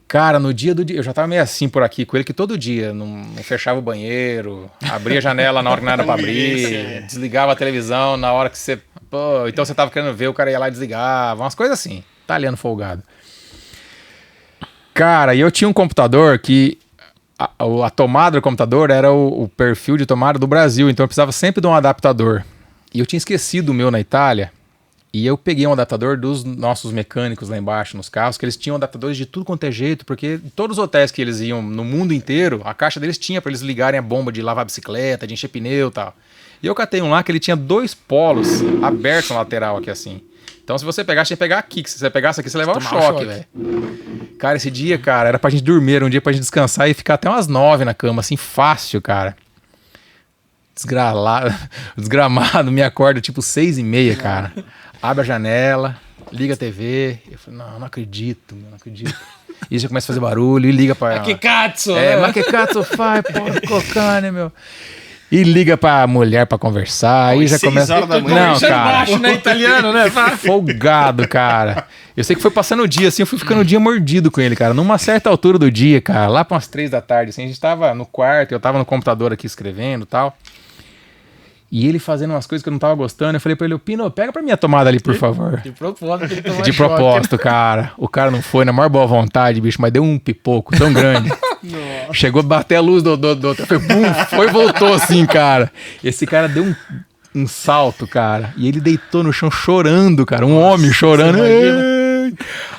Cara, no dia do dia, eu já tava meio assim por aqui com ele, que todo dia não fechava o banheiro, abria a janela na hora que não era pra abrir, desligava a televisão na hora que você... Pô, então você tava querendo ver, o cara ia lá e desligava, umas coisas assim, italiano folgado. Cara, e eu tinha um computador que a tomada do computador era o perfil de tomada do Brasil, então eu precisava sempre de um adaptador. E eu tinha esquecido o meu na Itália, e eu peguei um adaptador dos nossos mecânicos lá embaixo nos carros, que eles tinham adaptadores de tudo quanto é jeito, porque todos os hotéis que eles iam no mundo inteiro, a caixa deles tinha para eles ligarem a bomba de lavar bicicleta, de encher pneu e tal. E eu catei um lá que ele tinha 2 polos abertos na lateral aqui assim. Então se você pegasse, tinha que pegar aqui, que se você pegasse aqui, você levava um choque, velho. Cara, esse dia, cara, era pra gente dormir, era um dia pra gente descansar e ficar até umas 9 na cama, assim, fácil, cara. Desgramado, me acorda tipo 6h30, cara. Abre a janela, liga a TV. Eu falei, não acredito, não acredito. E já começa a fazer barulho e liga pra... Ma que cazzo! Ma que cazzo faz, porco cane, meu. E liga pra mulher pra conversar. Aí já começa... Não, cara. Baixo, né? Italiano, né? Folgado, cara. Eu sei que foi passando o dia, assim, eu fui ficando o dia mordido com ele, cara. Numa certa altura do dia, cara, lá para umas 3 da tarde, assim, a gente tava no quarto, eu tava no computador aqui escrevendo e tal. E ele fazendo umas coisas que eu não tava gostando. Eu falei pra ele, Pino, pega pra mim a tomada ali, por favor. De propósito, ele tomou De propósito, cara. O cara não foi na maior boa vontade, bicho, mas deu um pipoco tão grande. Chegou a bater a luz do outro. Foi, bum, foi e voltou assim, cara. Esse cara deu um salto, cara. E ele deitou no chão chorando, cara. Um homem chorando.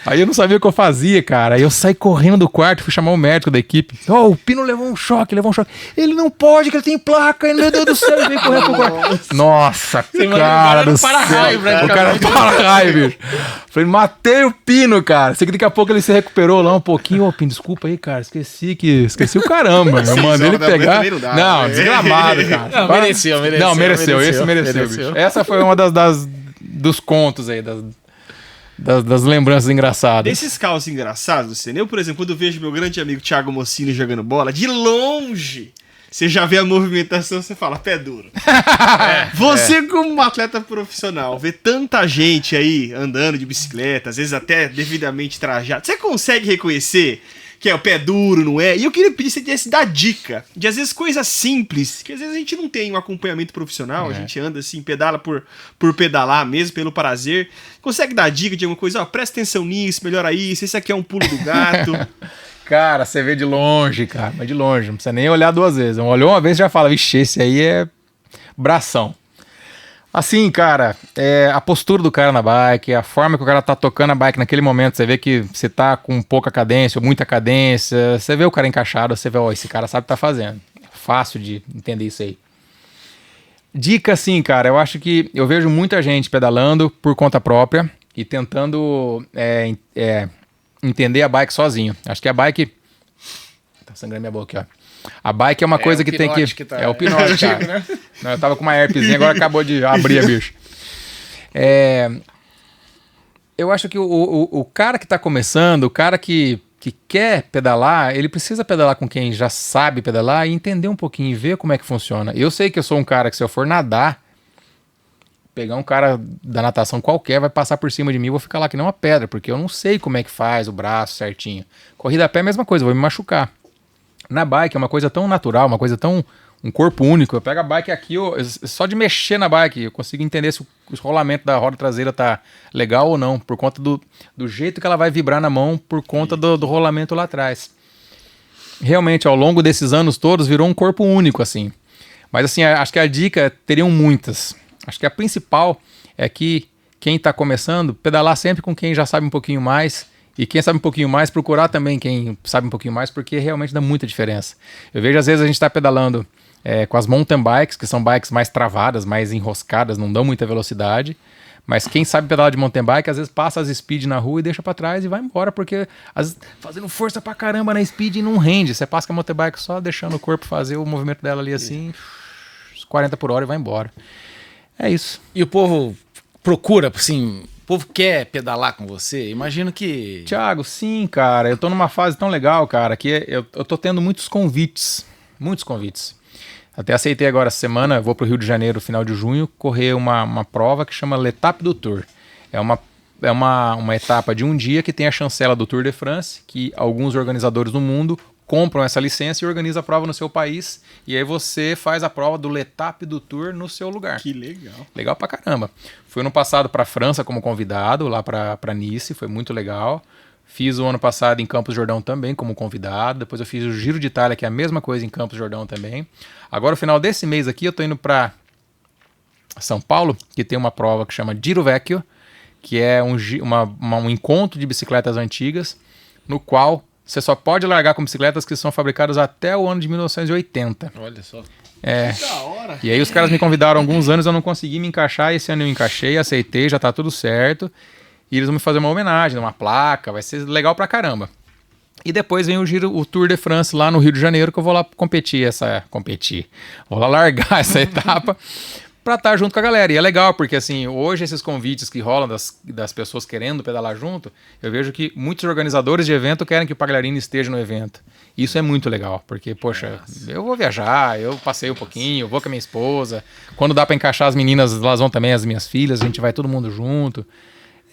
Aí eu não sabia o que eu fazia, cara. Aí eu saí correndo do quarto, fui chamar o médico da equipe. O Pino levou um choque. Ele não pode, que ele tem placa. Meu Deus do céu, ele veio correndo pro quarto. Nossa, cara do céu. O cara para-raio, bicho. Falei, matei o Pino, cara. Sei que daqui a pouco ele se recuperou lá um pouquinho. Ô, Pino, desculpa aí, cara. Esqueci o caramba. Eu mandei ele pegar. Não, desgramado, cara. Não, mereceu. Não, mereceu. Esse mereceu, bicho. Essa foi uma dos contos aí, das lembranças engraçadas. Desses caos engraçados, Luciano, eu, por exemplo, quando vejo meu grande amigo Thiago Mossini jogando bola, de longe, você já vê a movimentação, você fala, pé duro. Você, como um atleta profissional, vê tanta gente aí andando de bicicleta, às vezes até devidamente trajado, você consegue reconhecer que é o pé duro, não é? E eu queria pedir que você desse dar dica de, às vezes, coisas simples, que às vezes a gente não tem um acompanhamento profissional, a gente anda assim, pedala por pedalar mesmo, pelo prazer. Consegue dar dica de alguma coisa? Presta atenção nisso, melhora isso, esse aqui é um pulo do gato. Cara, você vê de longe, cara, mas de longe, não precisa nem olhar 2 vezes. Olhou uma vez e já fala, vixe, esse aí é bração. Assim, cara, a postura do cara na bike, a forma que o cara tá tocando a bike naquele momento, você vê que você tá com pouca cadência ou muita cadência, você vê o cara encaixado, você vê, esse cara sabe o que tá fazendo. Fácil de entender isso aí. Dica, assim, cara, eu acho que eu vejo muita gente pedalando por conta própria e tentando entender a bike sozinho. Acho que a bike... Tá sangrando minha boca aqui, ó. A bike é uma coisa que tem que... tá, é o Pinote, cara. Né? Não, eu tava com uma herpesinha, agora acabou de abrir a bicho. Eu acho que o cara que está começando, o cara que quer pedalar, ele precisa pedalar com quem já sabe pedalar e entender um pouquinho e ver como é que funciona. Eu sei que eu sou um cara que se eu for nadar, pegar um cara da natação qualquer, vai passar por cima de mim, eu vou ficar lá que nem uma pedra, porque eu não sei como é que faz o braço certinho. Corrida a pé é a mesma coisa, eu vou me machucar. Na bike é uma coisa tão natural, uma coisa tão... um corpo único. Eu pego a bike aqui, só de mexer na bike, eu consigo entender se o rolamento da roda traseira tá legal ou não, por conta do jeito que ela vai vibrar na mão, por conta do rolamento lá atrás. Realmente, ao longo desses anos todos, virou um corpo único, assim. Mas, assim, acho que a dica teriam muitas. Acho que a principal é que quem tá começando, pedalar sempre com quem já sabe um pouquinho mais. E quem sabe um pouquinho mais, procurar também quem sabe um pouquinho mais, porque realmente dá muita diferença. Eu vejo, às vezes, a gente tá pedalando com as mountain bikes, que são bikes mais travadas, mais enroscadas, não dão muita velocidade. Mas quem sabe pedalar de mountain bike, às vezes passa as speed na rua e deixa pra trás e vai embora, porque às vezes, fazendo força pra caramba na speed e não rende. Você passa com a mountain bike só deixando o corpo fazer o movimento dela ali assim, 40 por hora e vai embora. É isso. E o povo procura, assim... O povo quer pedalar com você? Imagino que... Thiago, sim, cara. Eu tô numa fase tão legal, cara, que eu tô tendo muitos convites. Muitos convites. Até aceitei agora essa semana, vou pro Rio de Janeiro, final de junho, correr uma prova que chama L'Étape du Tour. É uma etapa de um dia que tem a chancela do Tour de France, que alguns organizadores do mundo compram essa licença e organizam a prova no seu país. E aí você faz a prova do L'Étape du Tour no seu lugar. Que legal. Legal pra caramba. Fui ano passado pra França como convidado, lá pra Nice, foi muito legal. Fiz o ano passado em Campos do Jordão também como convidado. Depois eu fiz o Giro de Itália, que é a mesma coisa em Campos do Jordão também. Agora, no final desse mês aqui, eu tô indo pra São Paulo, que tem uma prova que chama Giro Vecchio, que é um encontro de bicicletas antigas, no qual você só pode largar com bicicletas que são fabricadas até o ano de 1980. Olha só. Que da hora. E aí os caras me convidaram há alguns anos, eu não consegui me encaixar, esse ano eu encaixei, aceitei, já tá tudo certo. E eles vão me fazer uma homenagem, uma placa, vai ser legal pra caramba. E depois vem o Tour de France lá no Rio de Janeiro, que eu vou lá competir. Vou lá largar essa etapa pra estar junto com a galera. E é legal, porque assim, hoje esses convites que rolam das pessoas querendo pedalar junto, eu vejo que muitos organizadores de evento querem que o Pagliarini esteja no evento. Isso é muito legal, porque, poxa, eu vou viajar, eu passei um pouquinho, eu vou com a minha esposa. Quando dá pra encaixar as meninas, elas vão também, as minhas filhas, a gente vai todo mundo junto.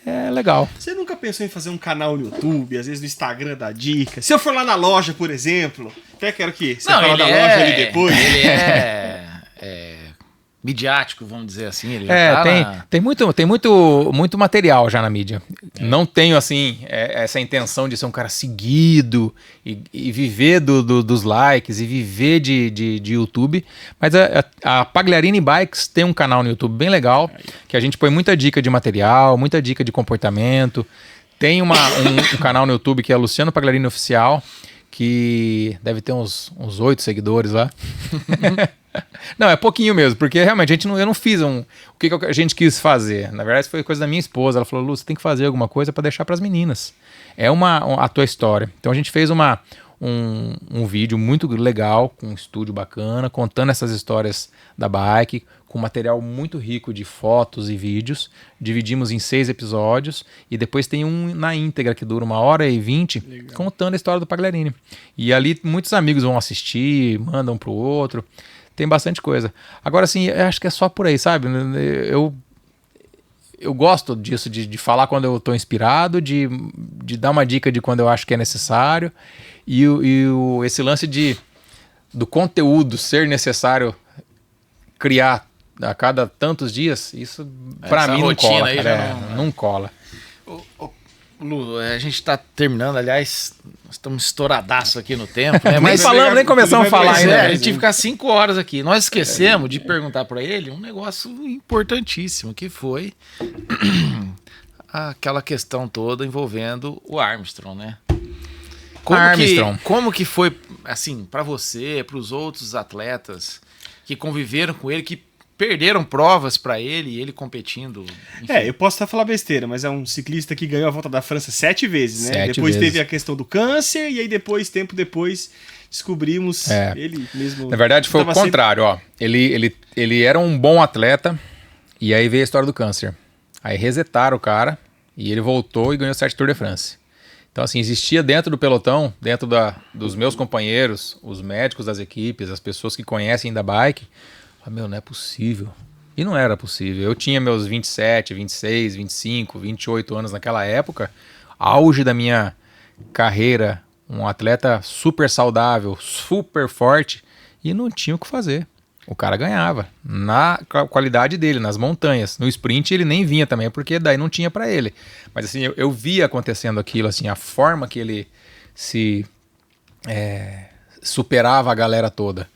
É legal. Você nunca pensou em fazer um canal no YouTube, às vezes no Instagram da dica? Se eu for lá na loja, por exemplo, até quero que você fale da loja ali depois. Ele é midiático, vamos dizer assim. Ele tem muito material já na mídia. Não tenho, assim, essa intenção de ser um cara seguido e viver dos likes e viver de YouTube. Mas a Pagliarini Bikes tem um canal no YouTube bem legal, que a gente põe muita dica de material, muita dica de comportamento. Tem um canal no YouTube que é Luciano Pagliarini Oficial, que deve ter uns 8 seguidores lá. Não, é pouquinho mesmo, porque realmente eu não fiz o que a gente quis fazer. Na verdade, foi coisa da minha esposa. Ela falou: Lu, você tem que fazer alguma coisa para deixar para as meninas. É a tua história. Então a gente fez um vídeo muito legal, com um estúdio bacana, contando essas histórias da bike, com material muito rico de fotos e vídeos. Dividimos em 6 episódios e depois tem um na íntegra que dura 1h20, legal, contando a história do Pagliarini. E ali muitos amigos vão assistir, mandam pro outro. Tem bastante coisa. Agora, assim, eu acho que é só por aí, sabe? Eu gosto disso, de falar quando eu tô inspirado, de dar uma dica de quando eu acho que é necessário. E esse lance do conteúdo ser necessário criar a cada tantos dias, isso pra mim não cola. Aí não cola. Lu, a gente tá terminando, aliás, nós estamos estouradaço aqui no tempo, né? Mas nem começamos a falar ainda. A gente ia ficar 5 horas aqui. Nós esquecemos de perguntar pra ele um negócio importantíssimo, que foi aquela questão toda envolvendo o Armstrong, né? Como que foi, assim, pra você, pros outros atletas que conviveram com ele, que perderam provas pra ele e ele competindo? Enfim. Eu posso até falar besteira, mas é um ciclista que ganhou a Volta da França 7 vezes, né? 7 depois vezes. Teve a questão do câncer e aí tempo depois, descobrimos ele mesmo. Na verdade foi o contrário, ó. Ele era um bom atleta e aí veio a história do câncer. Aí resetaram o cara E ele voltou e ganhou 7 Tour de France. Então, assim, existia dentro do pelotão, dentro dos meus companheiros, os médicos das equipes, as pessoas que conhecem da bike, meu, não é possível. E não era possível. Eu tinha meus 27, 26, 25, 28 anos naquela época, auge da minha carreira, um atleta super saudável, super forte, e não tinha o que fazer. O cara ganhava, na qualidade dele, nas montanhas. No sprint ele nem vinha também, porque daí não tinha pra ele. Mas assim, eu via acontecendo aquilo, assim, a forma que ele se superava a galera toda.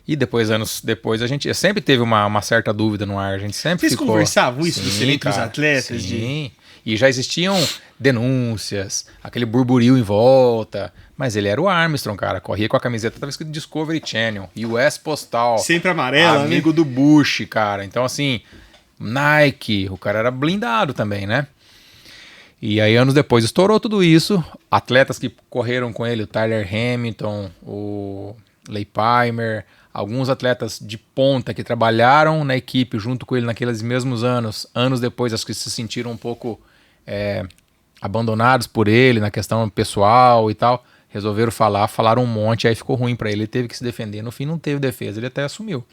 E depois, anos depois, a gente sempre teve uma certa dúvida no ar. A gente sempre Vocês conversavam isso Sim, entre os atletas? Sim. E já existiam denúncias, aquele burburinho em volta. Mas ele era o Armstrong, cara. Corria com a camiseta, tava escrito Discovery Channel, US Postal. Sempre amarela, amigo do Bush, cara. Então, assim, Nike. O cara era blindado também, né? E aí, anos depois, estourou tudo isso. Atletas que correram com ele, o Tyler Hamilton, o Leigh Palmer, alguns atletas de ponta que trabalharam na equipe junto com ele naqueles mesmos anos. Anos depois, acho que se sentiram um pouco abandonados por ele na questão pessoal e tal. Resolveram falaram um monte, aí ficou ruim pra ele, ele teve que se defender. No fim, não teve defesa, ele até assumiu.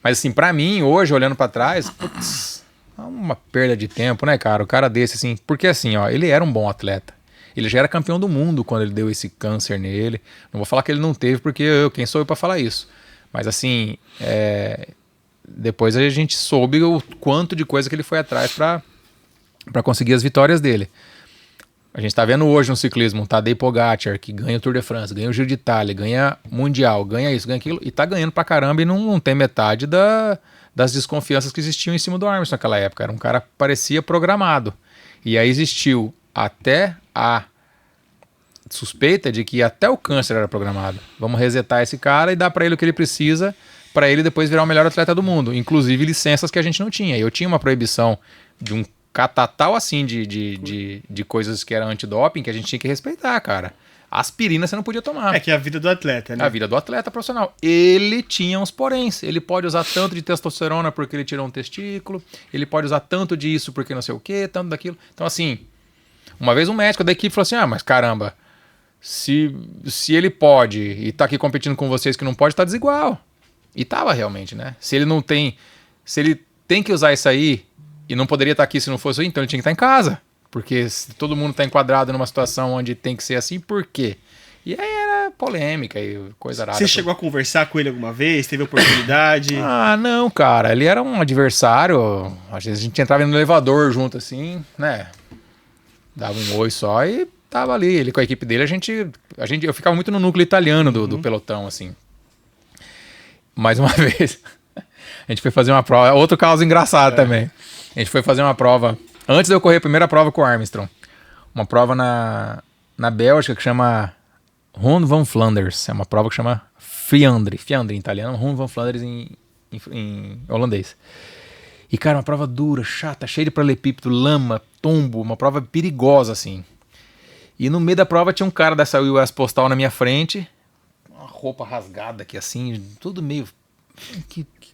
Mas assim, pra mim, hoje, olhando pra trás, putz, é uma perda de tempo, né, cara? O cara desse, assim, porque assim, ó, ele era um bom atleta. Ele já era campeão do mundo quando ele deu esse câncer nele. Não vou falar que ele não teve, porque quem sou eu pra falar isso? Mas assim, depois a gente soube o quanto de coisa que ele foi atrás pra conseguir as vitórias dele. A gente tá vendo hoje no ciclismo, um Tadej Pogacar, que ganha o Tour de France, ganha o Giro de Itália, ganha Mundial, ganha isso, ganha aquilo, e tá ganhando pra caramba e não tem metade das desconfianças que existiam em cima do Armstrong naquela época. Era um cara que parecia programado. E aí existiu até a suspeita de que até o câncer era programado. Vamos resetar esse cara e dar pra ele o que ele precisa pra ele depois virar o melhor atleta do mundo. Inclusive licenças que a gente não tinha. Eu tinha uma proibição de um catatal assim de coisas que eram antidoping que a gente tinha que respeitar, cara. Aspirina você não podia tomar. É que é a vida do atleta, né? A vida do atleta profissional. Ele tinha uns poréns. Ele pode usar tanto de testosterona porque ele tirou um testículo. Ele pode usar tanto disso porque não sei o quê, tanto daquilo. Então, assim, uma vez um médico da equipe falou assim, mas caramba, se ele pode e tá aqui competindo com vocês que não pode, tá desigual. E tava realmente, né? Se ele tem que usar isso aí e não poderia estar aqui se não fosse, então ele tinha que estar em casa. Porque se todo mundo está enquadrado numa situação onde tem que ser assim, por quê? E aí era polêmica e coisa rara. Você chegou a conversar com ele alguma vez? Teve oportunidade? Não, cara. Ele era um adversário. Às vezes a gente entrava no elevador junto assim, né? Dava um oi só e tava ali. Ele com a equipe dele, eu ficava muito no núcleo italiano do pelotão, assim. Mais uma vez, a gente foi fazer uma prova. Outro caso engraçado também. A gente foi fazer uma prova, antes de eu correr a primeira prova com o Armstrong. Uma prova na Bélgica que chama Ronde van Flanders. É uma prova que chama Fiandre em italiano, Ronde van Flanders em holandês. E, cara, uma prova dura, chata, cheia de paralelepípedo, lama, tombo, uma prova perigosa, assim. E no meio da prova tinha um cara dessa US Postal na minha frente, uma roupa rasgada aqui, assim, tudo meio...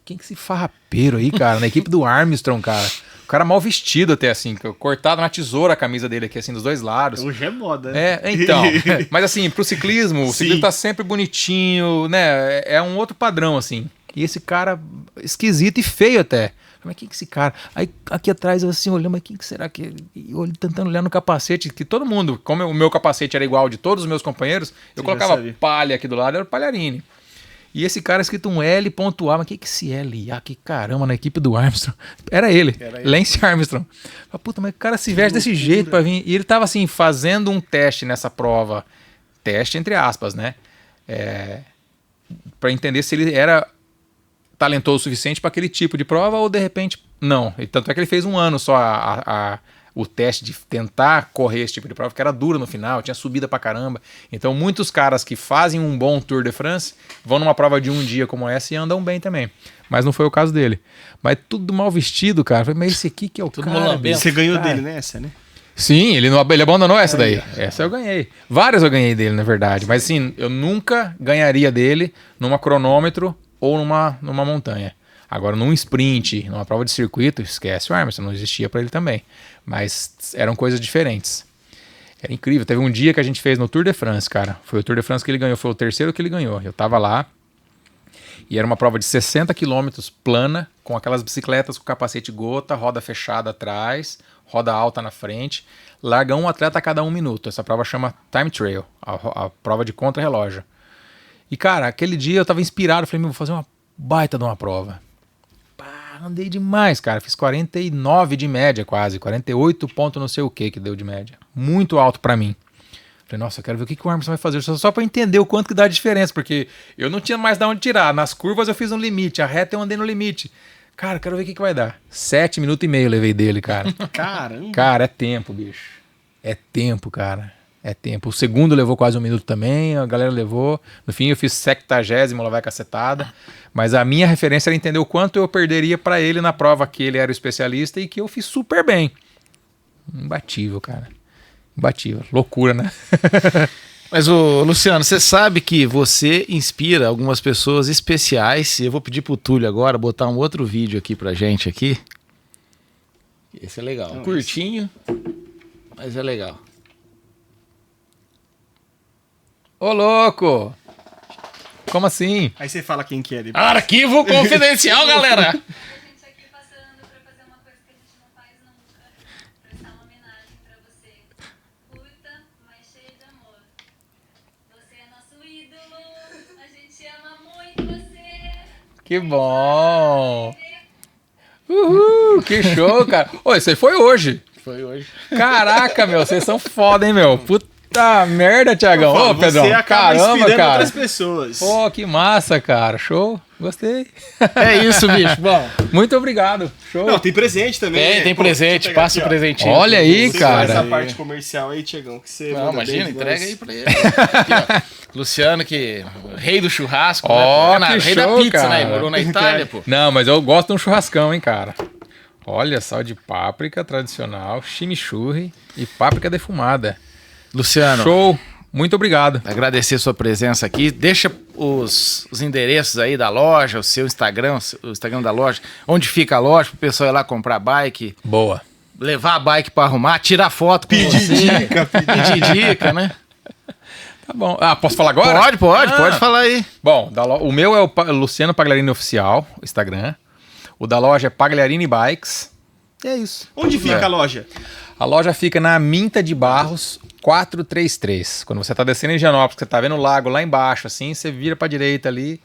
Quem que esse farrapeiro aí, cara? Na equipe do Armstrong, cara. O cara mal vestido até, assim, cortado na tesoura a camisa dele aqui, assim, dos dois lados. Hoje é moda, né? Então. Mas assim, pro ciclismo, o ciclismo tá sempre bonitinho, né? É um outro padrão, assim. E esse cara, esquisito e feio até. Mas quem que esse cara? Aí aqui atrás eu assim, olhando, mas quem que será que... E eu tentando olhar no capacete, que todo mundo, como o meu capacete era igual de todos os meus companheiros, eu colocava palha aqui do lado, era o Palharini. E esse cara escrito um L.A, mas que esse L.A? Que caramba, na equipe do Armstrong. Era ele. Lance Armstrong. Puta, mas o cara se veste desse jeito pra vir. E ele tava assim, fazendo um teste nessa prova. Teste entre aspas, né? Pra entender se ele era talentoso o suficiente para aquele tipo de prova ou de repente não. E tanto é que ele fez um ano só o teste de tentar correr esse tipo de prova, que era duro no final, tinha subida pra caramba. Então muitos caras que fazem um bom Tour de France vão numa prova de um dia como essa e andam bem também. Mas não foi o caso dele. Mas tudo mal vestido, cara. Falei, mas esse aqui que é o tudo cara. Você ganhou dele nessa, né? Sim, ele abandonou essa daí. Essa eu ganhei. Várias eu ganhei dele, na verdade. Mas assim, eu nunca ganharia dele numa cronômetro ou numa montanha. Agora, num sprint, numa prova de circuito, esquece o Emerson, não existia para ele também. Mas eram coisas diferentes. Era incrível. Teve um dia que a gente fez no Tour de France, cara. Foi o Tour de France que ele ganhou, foi o terceiro que ele ganhou. Eu tava lá e era uma prova de 60 quilômetros plana, com aquelas bicicletas com capacete gota, roda fechada atrás, roda alta na frente. Larga um atleta a cada 1 minuto. Essa prova chama Time Trial, a prova de contra-relógio. E, cara, aquele dia eu tava inspirado. Falei, vou fazer uma baita de uma prova. Pá, andei demais, cara. Fiz 49 de média quase. 48 pontos não sei o que deu de média. Muito alto pra mim. Falei, nossa, eu quero ver o que o Emerson vai fazer. Só pra entender o quanto que dá a diferença. Porque eu não tinha mais de onde tirar. Nas curvas eu fiz um limite. A reta eu andei no limite. Cara, quero ver o que vai dar. 7 minutos e meio eu levei dele, cara. Caramba. Cara, é tempo, bicho. É tempo, cara. É tempo. O segundo levou quase 1 minuto também, a galera levou. No fim eu fiz 70º, lá vai cacetada. Mas a minha referência era entender o quanto eu perderia pra ele na prova que ele era o especialista e que eu fiz super bem. Imbatível, cara. Imbatível. Loucura, né? Mas, Luciano, você sabe que você inspira algumas pessoas especiais. E eu vou pedir pro Túlio agora botar um outro vídeo aqui pra gente aqui. Esse é legal. Não, curtinho, mas é legal. Ô, louco! Como assim? Aí você fala quem que é depois. Arquivo confidencial, galera! A gente aqui passando pra fazer uma coisa que a gente não faz nunca. Prestar uma homenagem pra você. Curta, mas cheia de amor. Você é nosso ídolo. A gente ama muito você. Que bom! Uhul! Que show, cara! Ô, esse aí foi hoje. Foi hoje. Caraca, meu, vocês são foda, hein, meu? Puta merda, Thiagão. Ô, Pedrão, você acaba caramba, inspirando cara. outras pessoas. Pô, que massa, cara. Show. Gostei. É isso, bicho. Bom, Muito obrigado. Show. Não, tem presente também. tem Pô, presente. deixa eu pegar Passa o aqui, ó. presentinho. Olha aí, Você cara. faz essa parte comercial aí, Tiagão, que você Não, manda imagina, bem, entrega nós. aí pra ele. Aqui, ó. Luciano, que rei do churrasco, Ó, né? que Rei show, da pizza, cara. né? Ele morou na Itália, pô. Não, mas eu gosto de um churrascão, hein, cara. Olha, sal de páprica tradicional, chimichurri e páprica defumada. Luciano, Show. Muito obrigado. agradecer sua presença aqui. Deixa os endereços aí da loja, o seu Instagram, o Instagram da loja, onde fica a loja, pro pessoal ir lá comprar bike, Boa. levar a bike pra arrumar, tirar foto com Pedir você. dica, Pedir dica, né? Tá bom. Ah, posso falar agora? Pode falar aí. Bom, o meu é o Luciano Pagliarini Oficial, o Instagram. O da loja é Pagliarini Bikes. E é isso. Onde fica a loja? A loja fica na Minta de Barros 433. Quando você tá descendo em Higienópolis, você tá vendo o lago lá embaixo, assim, você vira pra direita ali,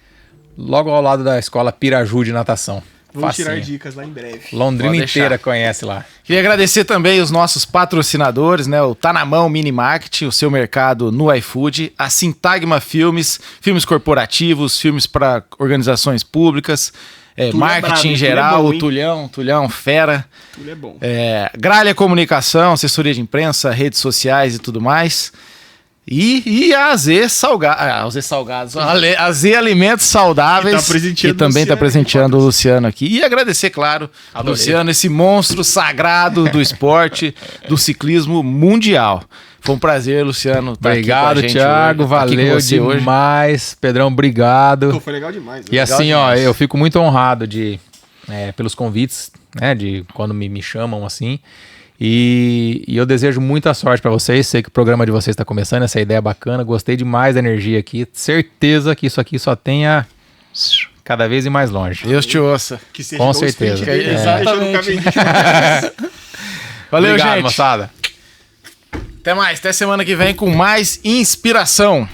logo ao lado da escola Piraju de natação. Vamos Facinho. tirar dicas lá em breve. Londrina Pode deixar. inteira conhece lá. Queria agradecer também os nossos patrocinadores, né? O Tá Na Mão Mini Market, o seu mercado no iFood, a Sintagma Filmes, filmes corporativos, filmes para organizações públicas, Túlio é marketing brabo, em Túlio é geral, bom, o hein? Tulhão, fera. Tudo é bom. Gralha Comunicação, assessoria de imprensa, redes sociais e tudo mais. E a AZ Salgados, a Z Alimentos Saudáveis, Que tá presenteando que também está o Luciano presenteando o Luciano aqui. E agradecer, claro, ao Adorei. Luciano, esse monstro sagrado do esporte, do ciclismo mundial. Foi um prazer, Luciano, estar Obrigado, aqui com a gente Thiago. hoje, tá aqui com Valeu você hoje. demais. Pedrão, obrigado. Pô, foi legal demais. E assim, demais. ó, eu fico muito honrado pelos convites, né, de quando me chamam assim. E eu desejo muita sorte pra vocês. Sei que o programa de vocês está começando, essa ideia é bacana. Gostei demais da energia aqui. Certeza que isso aqui só tenha cada vez ir mais longe. Deus te ouça. Que seja Com igual o sprint certeza. dele, Exatamente. deixa no caminho. Valeu, Obrigado, gente. moçada. Até mais. Até semana que vem com mais inspiração.